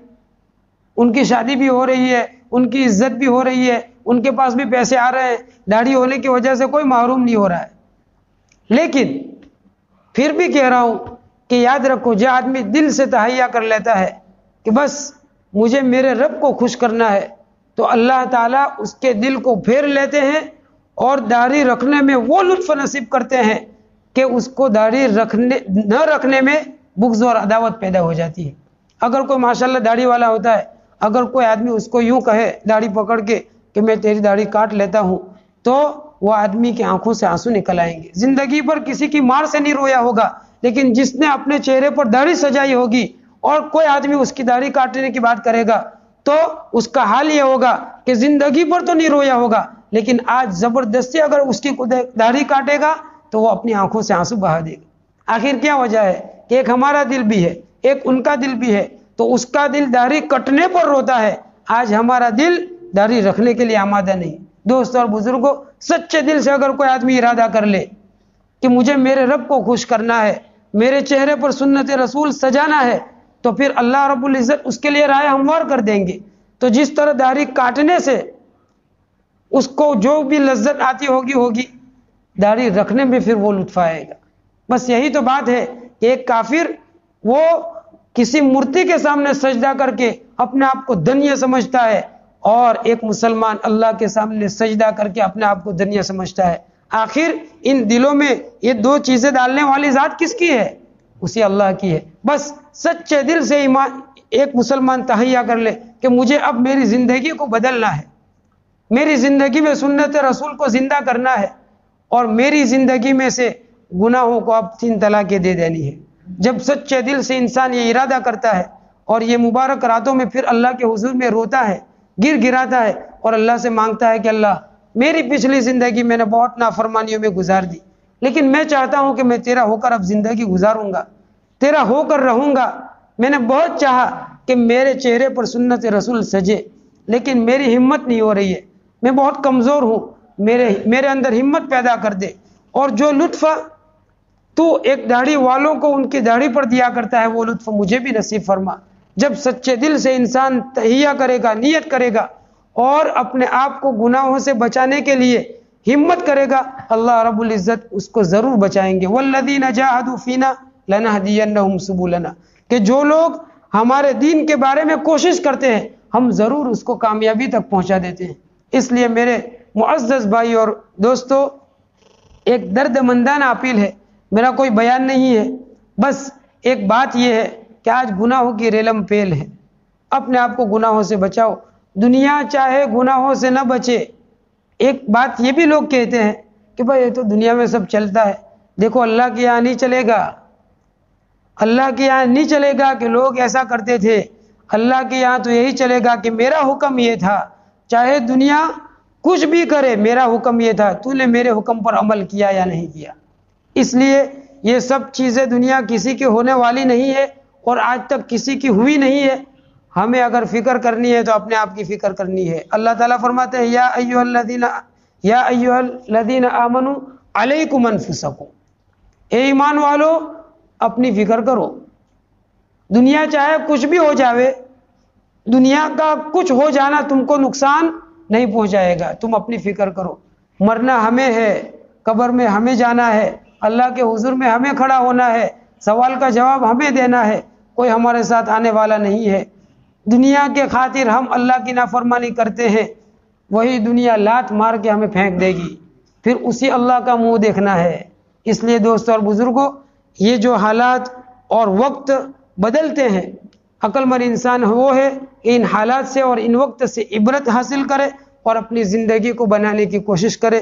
S2: ان کی شادی بھی ہو رہی ہے، ان کی عزت بھی ہو رہی ہے، ان کے پاس بھی پیسے آ رہے ہیں، داڑھی ہونے کی وجہ سے کوئی محروم نہیں ہو رہا ہے. لیکن پھر بھی کہہ رہا ہوں کہ یاد رکھو، جو آدمی دل سے تہیہ کر لیتا ہے کہ بس مجھے میرے رب کو خوش کرنا ہے، تو اللہ تعالیٰ اس کے دل کو پھیر لیتے ہیں اور داڑھی رکھنے میں وہ لطف نصیب کرتے ہیں کہ اس کو داڑھی نہ رکھنے میں بغض اور عداوت پیدا ہو جاتی ہے. اگر کوئی ماشاءاللہ داڑھی والا ہوتا ہے، اگر کوئی آدمی اس کو یوں کہے داڑھی پکڑ کے کہ میں تیری داڑھی کاٹ لیتا ہوں، تو وہ آدمی کی آنکھوں سے آنسو نکل آئیں گے. زندگی پر کسی کی مار سے نہیں رویا ہوگا، لیکن جس نے اپنے چہرے پر داڑھی سجائی ہوگی اور کوئی آدمی اس کی داڑھی کاٹنے کی بات کرے گا تو اس کا حال یہ ہوگا کہ زندگی پر تو نہیں رویا ہوگا، لیکن آج زبردستی اگر اس کی داڑھی کاٹے گا تو وہ اپنی آنکھوں سے آنسو بہا دے گا. آخر کیا وجہ ہے کہ ایک ہمارا دل بھی ہے، ایک ان کا دل بھی ہے، تو اس کا دل داڑھی کٹنے پر روتا ہے، آج ہمارا دل داڑھی رکھنے کے لیے آمادہ نہیں. دوستوں اور بزرگوں، سچے دل سے اگر کوئی آدمی ارادہ کر لے کہ مجھے میرے رب کو خوش کرنا ہے، میرے چہرے پر سنت رسول سجانا ہے، تو پھر اللہ رب العزت اس کے لیے راہ ہموار کر دیں گے. تو جس طرح داڑھی کاٹنے سے اس کو جو بھی لذت آتی ہوگی، داڑھی رکھنے میں پھر وہ لطف آئے گا. بس یہی تو بات ہے کہ ایک کافر وہ کسی مورتی کے سامنے سجدہ کر کے اپنے آپ کو دنیا سمجھتا ہے، اور ایک مسلمان اللہ کے سامنے سجدہ کر کے اپنے آپ کو دنیا سمجھتا ہے. آخر ان دلوں میں یہ دو چیزیں ڈالنے والی ذات کس کی ہے؟ اسی اللہ کی ہے. بس سچے دل سے ایمان ایک مسلمان تہیہ کر لے کہ مجھے اب میری زندگی کو بدلنا ہے، میری زندگی میں سنت رسول کو زندہ کرنا ہے، اور میری زندگی میں سے گناہوں کو اب 3 طلاقیں دے دینی ہے. جب سچے دل سے انسان یہ ارادہ کرتا ہے اور یہ مبارک راتوں میں پھر اللہ کے حضور میں روتا ہے، گر گراتا ہے اور اللہ سے مانگتا ہے کہ اللہ میری پچھلی زندگی میں نے بہت نافرمانیوں میں گزار دی، لیکن میں چاہتا ہوں کہ میں تیرا ہو کر اب زندگی گزاروں گا، تیرا ہو کر رہوں گا. میں نے بہت چاہا کہ میرے چہرے پر سنت رسول سجے، لیکن میری ہمت نہیں ہو رہی ہے، میں بہت کمزور ہوں، میرے اندر ہمت پیدا کر دے. اور جو لطف تو ایک داڑھی والوں کو ان کی داڑھی پر دیا کرتا ہے، وہ لطف مجھے بھی نصیب فرما. جب سچے دل سے انسان تہیہ کرے گا، نیت کرے گا اور اپنے آپ کو گناہوں سے بچانے کے لیے ہمت کرے گا، اللہ رب العزت اس کو ضرور بچائیں گے. والذین جاہدوا فینا لنہدینہم سبلنا، کہ جو لوگ ہمارے دین کے بارے میں کوشش کرتے ہیں ہم ضرور اس کو کامیابی تک پہنچا دیتے ہیں. اس لیے میرے معزز بھائی اور دوستو، ایک درد مندانہ اپیل ہے، میرا کوئی بیان نہیں ہے، بس ایک بات یہ ہے کہ آج گناہوں کی ریلم پیل ہے. اپنے آپ کو گناہوں سے بچاؤ. دنیا چاہے گناہوں سے نہ بچے. ایک بات یہ بھی لوگ کہتے ہیں کہ بھائی یہ تو دنیا میں سب چلتا ہے. دیکھو اللہ کے یہاں نہیں چلے گا. اللہ کے یہاں نہیں چلے گا کہ لوگ ایسا کرتے تھے. اللہ کے یہاں تو یہی چلے گا کہ میرا حکم یہ تھا، چاہے دنیا کچھ بھی کرے میرا حکم یہ تھا، تو نے میرے حکم پر عمل کیا یا نہیں کیا. اس لیے یہ سب چیزیں دنیا کسی کی ہونے والی نہیں ہے اور آج تک کسی کی ہوئی نہیں ہے. ہمیں اگر فکر کرنی ہے تو اپنے آپ کی فکر کرنی ہے. اللہ تعالیٰ فرماتے ہیں یا ایھا الذین آمنوا علیکم انفسکم، اے ایمان والو اپنی فکر کرو. دنیا چاہے کچھ بھی ہو جاوے، دنیا کا کچھ ہو جانا تم کو نقصان نہیں پہنچائے گا. تم اپنی فکر کرو. مرنا ہمیں ہے، قبر میں ہمیں جانا ہے، اللہ کے حضور میں ہمیں کھڑا ہونا ہے، سوال کا جواب ہمیں دینا ہے، کوئی ہمارے ساتھ آنے والا نہیں ہے. دنیا کے خاطر ہم اللہ کی نافرمانی کرتے ہیں، وہی دنیا لات مار کے ہمیں پھینک دے گی، پھر اسی اللہ کا منہ دیکھنا ہے. اس لیے دوستو اور بزرگوں، یہ جو حالات اور وقت بدلتے ہیں، عقل مند انسان وہ ہے کہ ان حالات سے اور ان وقت سے عبرت حاصل کرے اور اپنی زندگی کو بنانے کی کوشش کرے.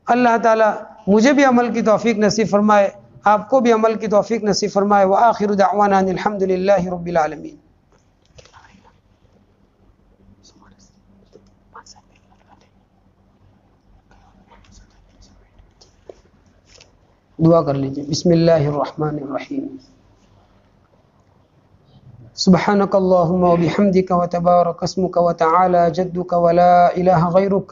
S2: اللہ تعالیٰ مجھے بھی عمل کی توفیق نصیب فرمائے، آپ کو بھی عمل کی توفیق نصیب فرمائے. وآخر دعوانا ان الحمد للہ رب العالمین. دعا کر لیجیے. بسم اللہ الرحمن الرحیم. سبحانك اللهم وبحمدك وتبارك اسمك وتعالى جدك ولا إله غيرك.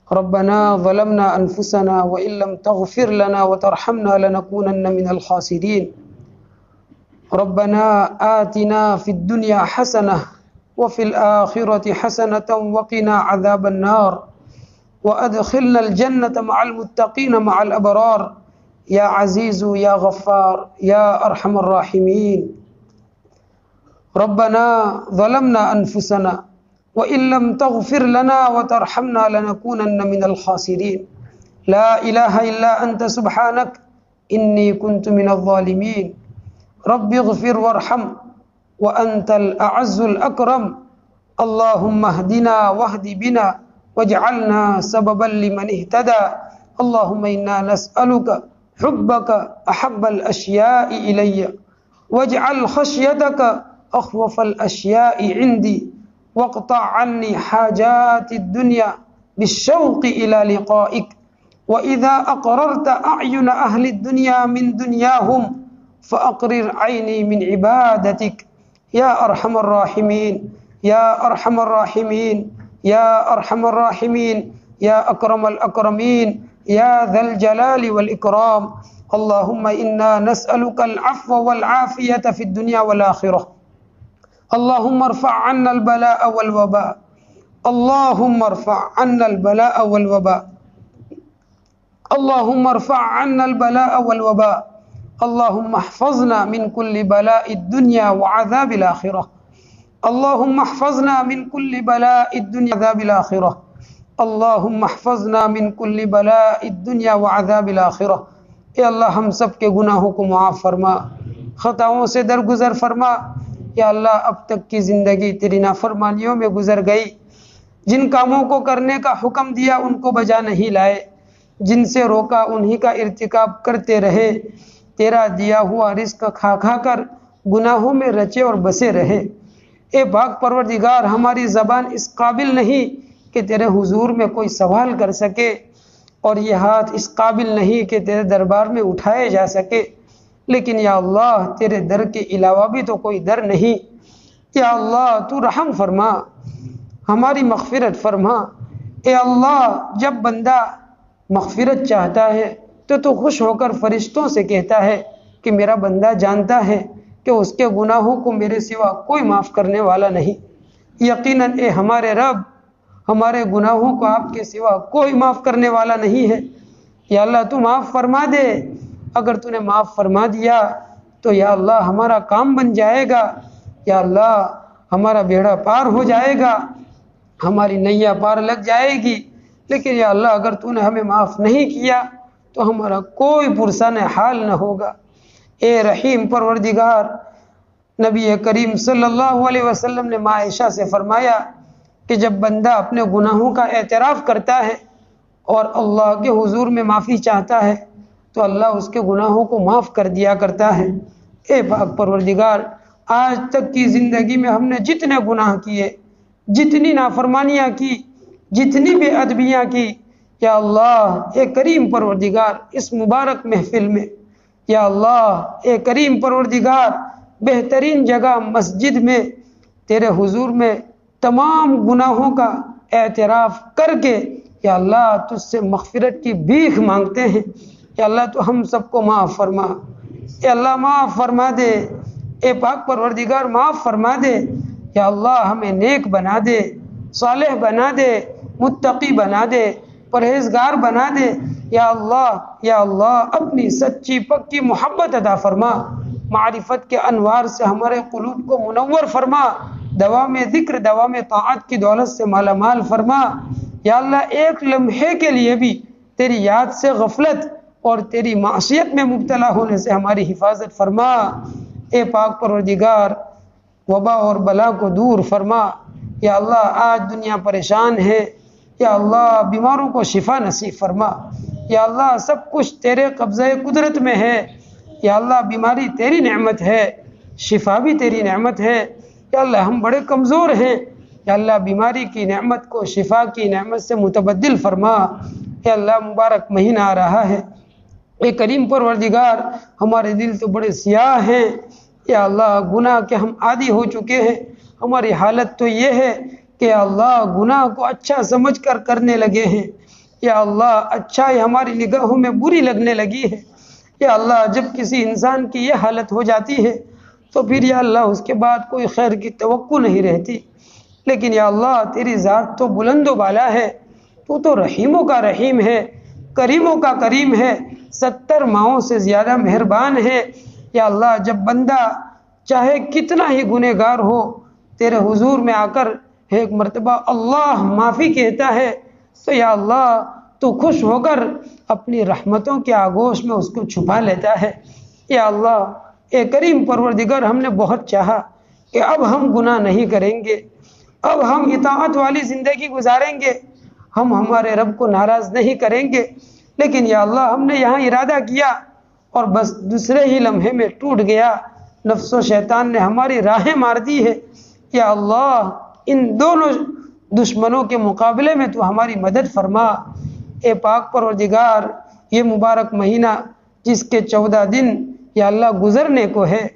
S2: ربنا ظلمنا أنفسنا وإن لم تغفر لنا وترحمنا لنكونن من الخاسرين. ربنا آتنا في الدنيا حسنة وفي الآخرة حسنة وقنا عذاب النار وأدخلنا الجنة مع المتقين مع الأبرار يا عزيز يا غفار يا أرحم الراحمين. ربنا ظلمنا أنفسنا وإن لم تغفر لنا وترحمنا لنكونن من الخاسرين. لا إله إلا أنت سبحانك إني كنت من الظالمين. رب اغفر وارحم وأنت الأعز الأكرم. اللهم اهدنا واهد بنا واجعلنا سببا لمن اهتدى. اللهم إنا نسألك حبك أحب الأشياء إلي واجعل خشيتك أخوف الأشياء عندي واقطع عني حاجات الدنيا بالشوق إلى لقائك. وإذا أقررت أعين أهل الدنيا من دنياهم فأقرر عيني من عبادتك يا أرحم الراحمين يا أرحم الراحمين يا أرحم الراحمين يا أكرم الأكرمين يا ذا الجلال والإكرام. اللهم إنا نسألك العفو والعافية في الدنيا والآخرة. اللهم ارفع عنا البلاء والوباء. اللهم ارفع عنا البلاء والوباء. اللهم ارفع عنا البلاء والوباء. اللهم احفظنا من كل بلاء الدنيا وعذاب الآخرة. اللهم احفظنا من كل بلاء الدنيا وعذاب الآخرة. اللهم احفظنا من كل بلاء الدنيا وعذاب الآخرة. اے اللہ ہم سب کے گناہوں کو معاف فرما، خطاؤں سے درگزر فرما. یا اللہ اب تک کی زندگی تیری نافرمانیوں میں گزر گئی. جن کاموں کو کرنے کا حکم دیا ان کو بجا نہیں لائے، جن سے روکا انہی کا ارتکاب کرتے رہے. تیرا دیا ہوا رزق کھا کھا کر گناہوں میں رچے اور بسے رہے. اے پاک پروردگار، ہماری زبان اس قابل نہیں کہ تیرے حضور میں کوئی سوال کر سکے، اور یہ ہاتھ اس قابل نہیں کہ تیرے دربار میں اٹھائے جا سکے. لیکن یا اللہ تیرے در کے علاوہ بھی تو کوئی در نہیں. یا اللہ تو رحم فرما، ہماری مغفرت فرما. اے اللہ جب بندہ مغفرت چاہتا ہے تو خوش ہو کر فرشتوں سے کہتا ہے کہ میرا بندہ جانتا ہے کہ اس کے گناہوں کو میرے سوا کوئی معاف کرنے والا نہیں. یقیناً اے ہمارے رب، ہمارے گناہوں کو آپ کے سوا کوئی معاف کرنے والا نہیں ہے. یا اللہ تو معاف فرما دے. اگر تو نے معاف فرما دیا تو یا اللہ ہمارا کام بن جائے گا. یا اللہ ہمارا بیڑا پار ہو جائے گا، ہماری نیا پار لگ جائے گی. لیکن یا اللہ اگر تو نے ہمیں معاف نہیں کیا تو ہمارا کوئی پرسان حال نہ ہوگا. اے رحیم پروردگار، نبی کریم صلی اللہ علیہ وسلم نے ماں عائشہ سے فرمایا کہ جب بندہ اپنے گناہوں کا اعتراف کرتا ہے اور اللہ کے حضور میں معافی چاہتا ہے تو اللہ اس کے گناہوں کو معاف کر دیا کرتا ہے۔ اے پاک پروردگار، آج تک کی زندگی میں ہم نے جتنے گناہ کیے، جتنی نافرمانیاں کی، جتنی بے ادبیاں کی، یا اللہ اے کریم پروردگار اس مبارک محفل میں، یا اللہ اے کریم پروردگار بہترین جگہ مسجد میں تیرے حضور میں تمام گناہوں کا اعتراف کر کے یا اللہ تجھ سے مغفرت کی بھیک مانگتے ہیں۔ یا اللہ تو ہم سب کو معاف فرما، اے اللہ معاف فرما دے، اے پاک پروردگار معاف فرما دے، یا اللہ ہمیں نیک بنا دے، صالح بنا دے، متقی بنا دے، پرہیزگار بنا دے، یا اللہ اپنی سچی پکی محبت عطا فرما، معرفت کے انوار سے ہمارے قلوب کو منور فرما، دوام ذکر دوام طاعت کی دولت سے مالا مال فرما، یا اللہ ایک لمحے کے لیے بھی تیری یاد سے غفلت اور تیری معصیت میں مبتلا ہونے سے ہماری حفاظت فرما۔ اے پاک پروردگار وبا اور بلا کو دور فرما، یا اللہ آج دنیا پریشان ہے، یا اللہ بیماروں کو شفا نصیب فرما، یا اللہ سب کچھ تیرے قبضہ قدرت میں ہے، یا اللہ بیماری تیری نعمت ہے، شفا بھی تیری نعمت ہے، یا اللہ ہم بڑے کمزور ہیں، یا اللہ بیماری کی نعمت کو شفا کی نعمت سے متبدل فرما۔ یا اللہ مبارک مہینہ آ رہا ہے، اے کریم پروردگار ہمارے دل تو بڑے سیاہ ہیں، یا اللہ گناہ کے ہم عادی ہو چکے ہیں، ہماری حالت تو یہ ہے کہ یا اللہ گناہ کو اچھا سمجھ کر کرنے لگے ہیں، یا اللہ اچھائی ہماری نگاہوں میں بری لگنے لگی ہے، یا اللہ جب کسی انسان کی یہ حالت ہو جاتی ہے تو پھر یا اللہ اس کے بعد کوئی خیر کی توقع نہیں رہتی، لیکن یا اللہ تیری ذات تو بلند و بالا ہے، تو رحیموں کا رحیم ہے، کریموں کا کریم ہے، 70 ماؤں سے زیادہ مہربان ہے۔ یا اللہ جب بندہ چاہے کتنا ہی گنہگار ہو تیرے حضور میں آ کر ایک مرتبہ اللہ معافی کہتا ہے تو یا اللہ تو خوش ہو کر اپنی رحمتوں کے آغوش میں اس کو چھپا لیتا ہے۔ یا اللہ اے کریم پروردگار ہم نے بہت چاہا کہ اب ہم گناہ نہیں کریں گے، اب ہم اطاعت والی زندگی گزاریں گے، ہم ہمارے رب کو ناراض نہیں کریں گے، لیکن یا اللہ ہم نے یہاں ارادہ کیا اور بس دوسرے ہی لمحے میں ٹوٹ گیا، نفس و شیطان نے ہماری راہیں مار دی ہے۔ یا اللہ ان دونوں دشمنوں کے مقابلے میں تو ہماری مدد فرما۔ اے پاک پروردگار یہ مبارک مہینہ جس کے 14 دن یا اللہ گزرنے کو ہے،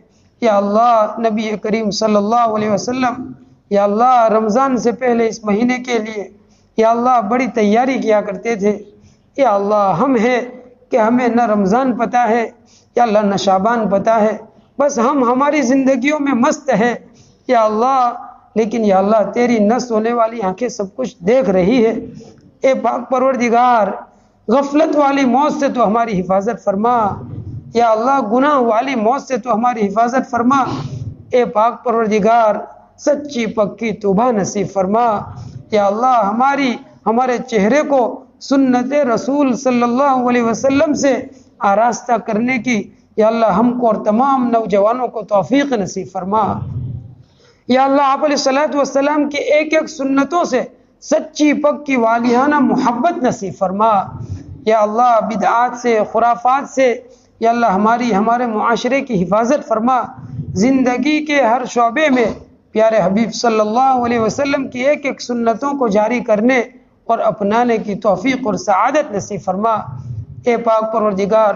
S2: یا اللہ نبی کریم صلی اللہ علیہ وسلم یا اللہ رمضان سے پہلے اس مہینے کے لیے یا اللہ بڑی تیاری کیا کرتے تھے۔ یا اللہ ہم ہے کہ ہمیں نہ رمضان پتہ ہے، یا اللہ نہ شعبان پتہ ہے، بس ہم ہماری زندگیوں میں مست ہے یا اللہ، لیکن یا اللہ تیری نہ سونے والی آنکھیں سب کچھ دیکھ رہی ہے۔ اے پاک پروردگار غفلت والی موت سے تو ہماری حفاظت فرما، یا اللہ گناہ والی موت سے تو ہماری حفاظت فرما۔ اے پاک پروردگار سچی پکی توبہ نصیب فرما، یا اللہ ہمارے چہرے کو سنت رسول صلی اللہ علیہ وسلم سے آراستہ کرنے کی یا اللہ ہم کو اور تمام نوجوانوں کو توفیق نصیب فرما۔ یا اللہ آپ علیہ الصلوۃ والسلام کی ایک ایک سنتوں سے سچی پکی والیانہ محبت نصیب فرما۔ یا اللہ بدعات سے خرافات سے یا اللہ ہمارے معاشرے کی حفاظت فرما، زندگی کے ہر شعبے میں پیارے حبیب صلی اللہ علیہ وسلم کی ایک ایک سنتوں کو جاری کرنے اور اپنانے کی توفیق اور سعادت نصیب فرما۔ اے پاک پروردگار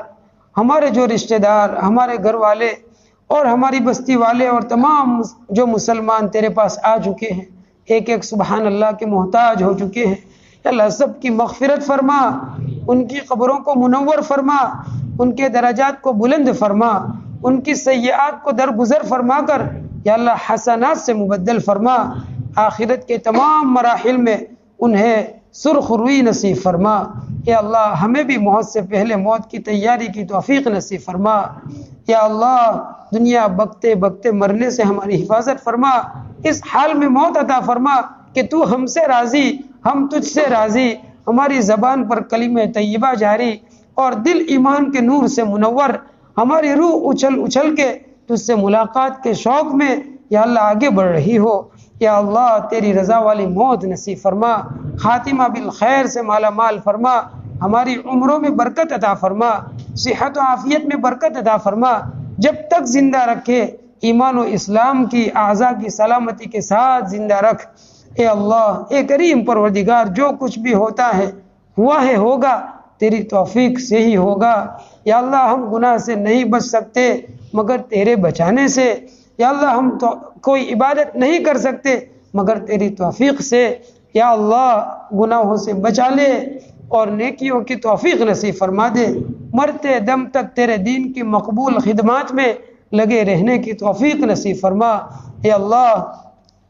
S2: ہمارے جو رشتہ دار، ہمارے گھر والے اور ہماری بستی والے اور تمام جو مسلمان تیرے پاس آ چکے ہیں، ایک ایک سبحان اللہ کے محتاج ہو چکے ہیں، اللہ سب کی مغفرت فرما، ان کی قبروں کو منور فرما، ان کے درجات کو بلند فرما، ان کی سیئات کو درگزر فرما کر یا اللہ حسنات سے مبدل فرما، آخرت کے تمام مراحل میں انہیں سرخ روئی نصیب فرما۔ یا اللہ ہمیں بھی موت سے پہلے موت کی تیاری کی توفیق نصیب فرما۔ یا اللہ دنیا بکتے بکتے مرنے سے ہماری حفاظت فرما، اس حال میں موت عطا فرما کہ تو ہم سے راضی، ہم تجھ سے راضی، ہماری زبان پر کلمہ طیبہ جاری اور دل ایمان کے نور سے منور، ہماری روح اچھل اچھل کے تجھ سے ملاقات کے شوق میں یا اللہ آگے بڑھ رہی ہو، یا اللہ تیری رضا والی موت نصیب فرما، خاتمہ بالخیر سے مالا مال فرما، ہماری عمروں میں برکت عطا فرما، صحت و عافیت میں برکت عطا فرما، جب تک زندہ رکھے ایمان و اسلام کی اعضاء کی سلامتی کے ساتھ زندہ رکھ۔ اے اللہ، اے کریم پروردگار، جو کچھ بھی ہوتا ہے ہوا ہے ہوگا تیری توفیق سے ہی ہوگا۔ یا اللہ ہم گناہ سے نہیں بچ سکتے مگر تیرے بچانے سے، یا اللہ ہم تو کوئی عبادت نہیں کر سکتے مگر تیری توفیق سے، یا اللہ گناہوں سے بچا لے اور نیکیوں کی توفیق نصیب فرما دے، مرتے دم تک تیرے دین کی مقبول خدمات میں لگے رہنے کی توفیق نصیب فرما۔ اے اللہ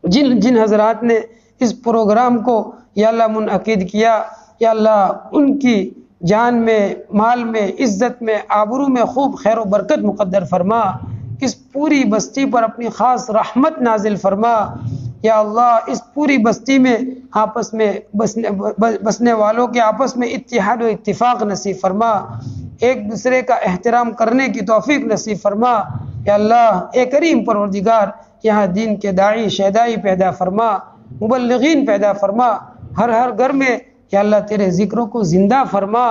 S2: جن حضرات نے اس پروگرام کو یا اللہ منعقد کیا، یا اللہ ان کی جان میں، مال میں، عزت میں، آبرو میں خوب خیر و برکت مقدر فرما، اس پوری بستی پر اپنی خاص رحمت نازل فرما، یا اللہ اس پوری بستی میں آپس میں بسنے والوں کے آپس میں اتحاد و اتفاق نصیب فرما، ایک دوسرے کا احترام کرنے کی توفیق نصیب فرما۔ یا اللہ اے کریم پروردگار، یہاں دین کے داعی شہدائی پیدا فرما، مبلغین پیدا فرما، ہر گھر میں یا اللہ تیرے ذکروں کو زندہ فرما،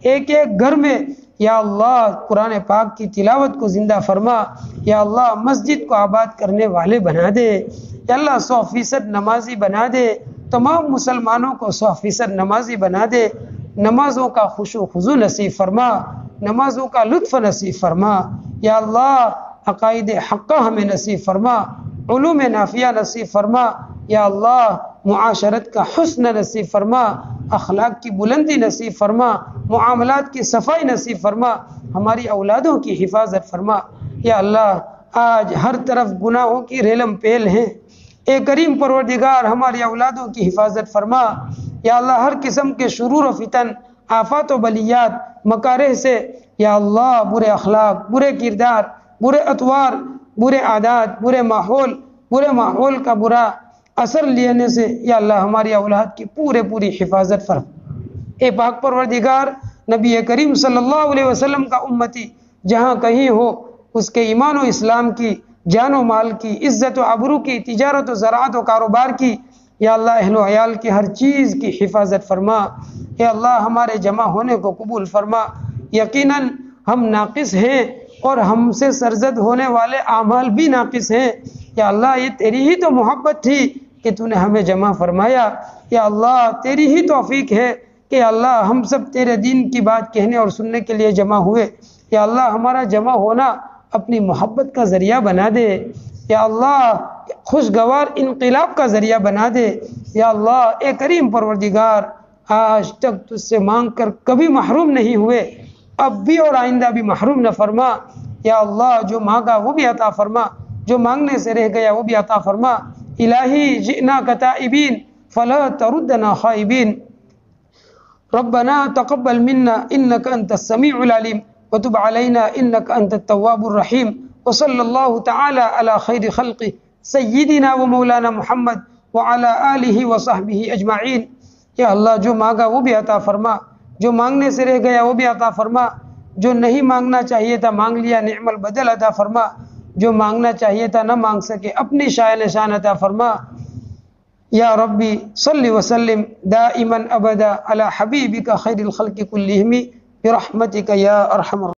S2: ایک گھر میں یا اللہ قرآن پاک کی تلاوت کو زندہ فرما، یا اللہ مسجد کو آباد کرنے والے بنا دے، یا اللہ 100% نمازی بنا دے، تمام مسلمانوں کو 100% نمازی بنا دے، نمازوں کا خشوع و خضوع نصیب فرما، نمازوں کا لطف نصیب فرما، یا اللہ عقائد حقہ ہمیں نصیب فرما، علوم نافعہ نصیب فرما، یا اللہ معاشرت کا حسن نصیب فرما، اخلاق کی بلندی نصیب فرما، معاملات کی صفائی نصیب فرما، ہماری اولادوں کی حفاظت فرما۔ یا اللہ آج ہر طرف گناہوں کی ریلم پیل ہیں، اے کریم پروردگار ہماری اولادوں کی حفاظت فرما، یا اللہ ہر قسم کے شرور و فتن، آفات و بلیات، مکارہ سے یا اللہ برے اخلاق، برے کردار، برے اطوار، برے عادات، برے ماحول کا برا اثر لینے سے یا اللہ ہماری اولاد کی پوری حفاظت فرما۔ اے پاک پروردگار، نبی کریم صلی اللہ علیہ وسلم کا امتی جہاں کہیں ہو، اس کے ایمان و اسلام کی، جان و مال کی، عزت و آبرو کی، تجارت و زراعت و کاروبار کی، یا اللہ اہل و عیال کی ہر چیز کی حفاظت فرما۔ یا اللہ ہمارے جمع ہونے کو قبول فرما، یقیناً ہم ناقص ہیں اور ہم سے سرزد ہونے والے اعمال بھی ناقص ہیں، یا اللہ یہ تیری ہی تو محبت تھی کہ تو نے ہمیں جمع فرمایا، یا اللہ تیری ہی توفیق ہے کہ اللہ ہم سب تیرے دین کی بات کہنے اور سننے کے لیے جمع ہوئے، یا اللہ ہمارا جمع ہونا اپنی محبت کا ذریعہ بنا دے، یا اللہ خوشگوار انقلاب کا ذریعہ بنا دے، یا اللہ اے کریم پروردگار آج تک تجھ سے مانگ کر کبھی محروم نہیں ہوئے، اب بھی اور آئندہ بھی محروم نہ فرما، یا اللہ جو مانگا وہ بھی عطا فرما، جو مانگنے سے رہ گیا وہ بھی عطا فرما۔ الہی جئناک تائبین فلا تردنا خائبین، ربنا تقبل منا انك انت السميع العليم وتب علينا انك انت التواب الرحيم، وصلى الله تعالى على خير خلقه سيدنا ومولانا محمد وعلى آله وصحبه اجمعین۔ یا اللہ جو مانگا وہ بھی عطا فرما، جو مانگنے سے رہ گیا وہ بھی عطا فرما، جو نہیں مانگنا چاہیے تھا مانگ لیا نعم البدل عطا فرما، جو مانگنا چاہیے تھا نہ مانگ سکے اپنی شائع نشان عطا فرما۔ یا ربی صلی وسلم دائما ابدا علی حبیبک خیر الخلق کلہم برحمتک یا ارحم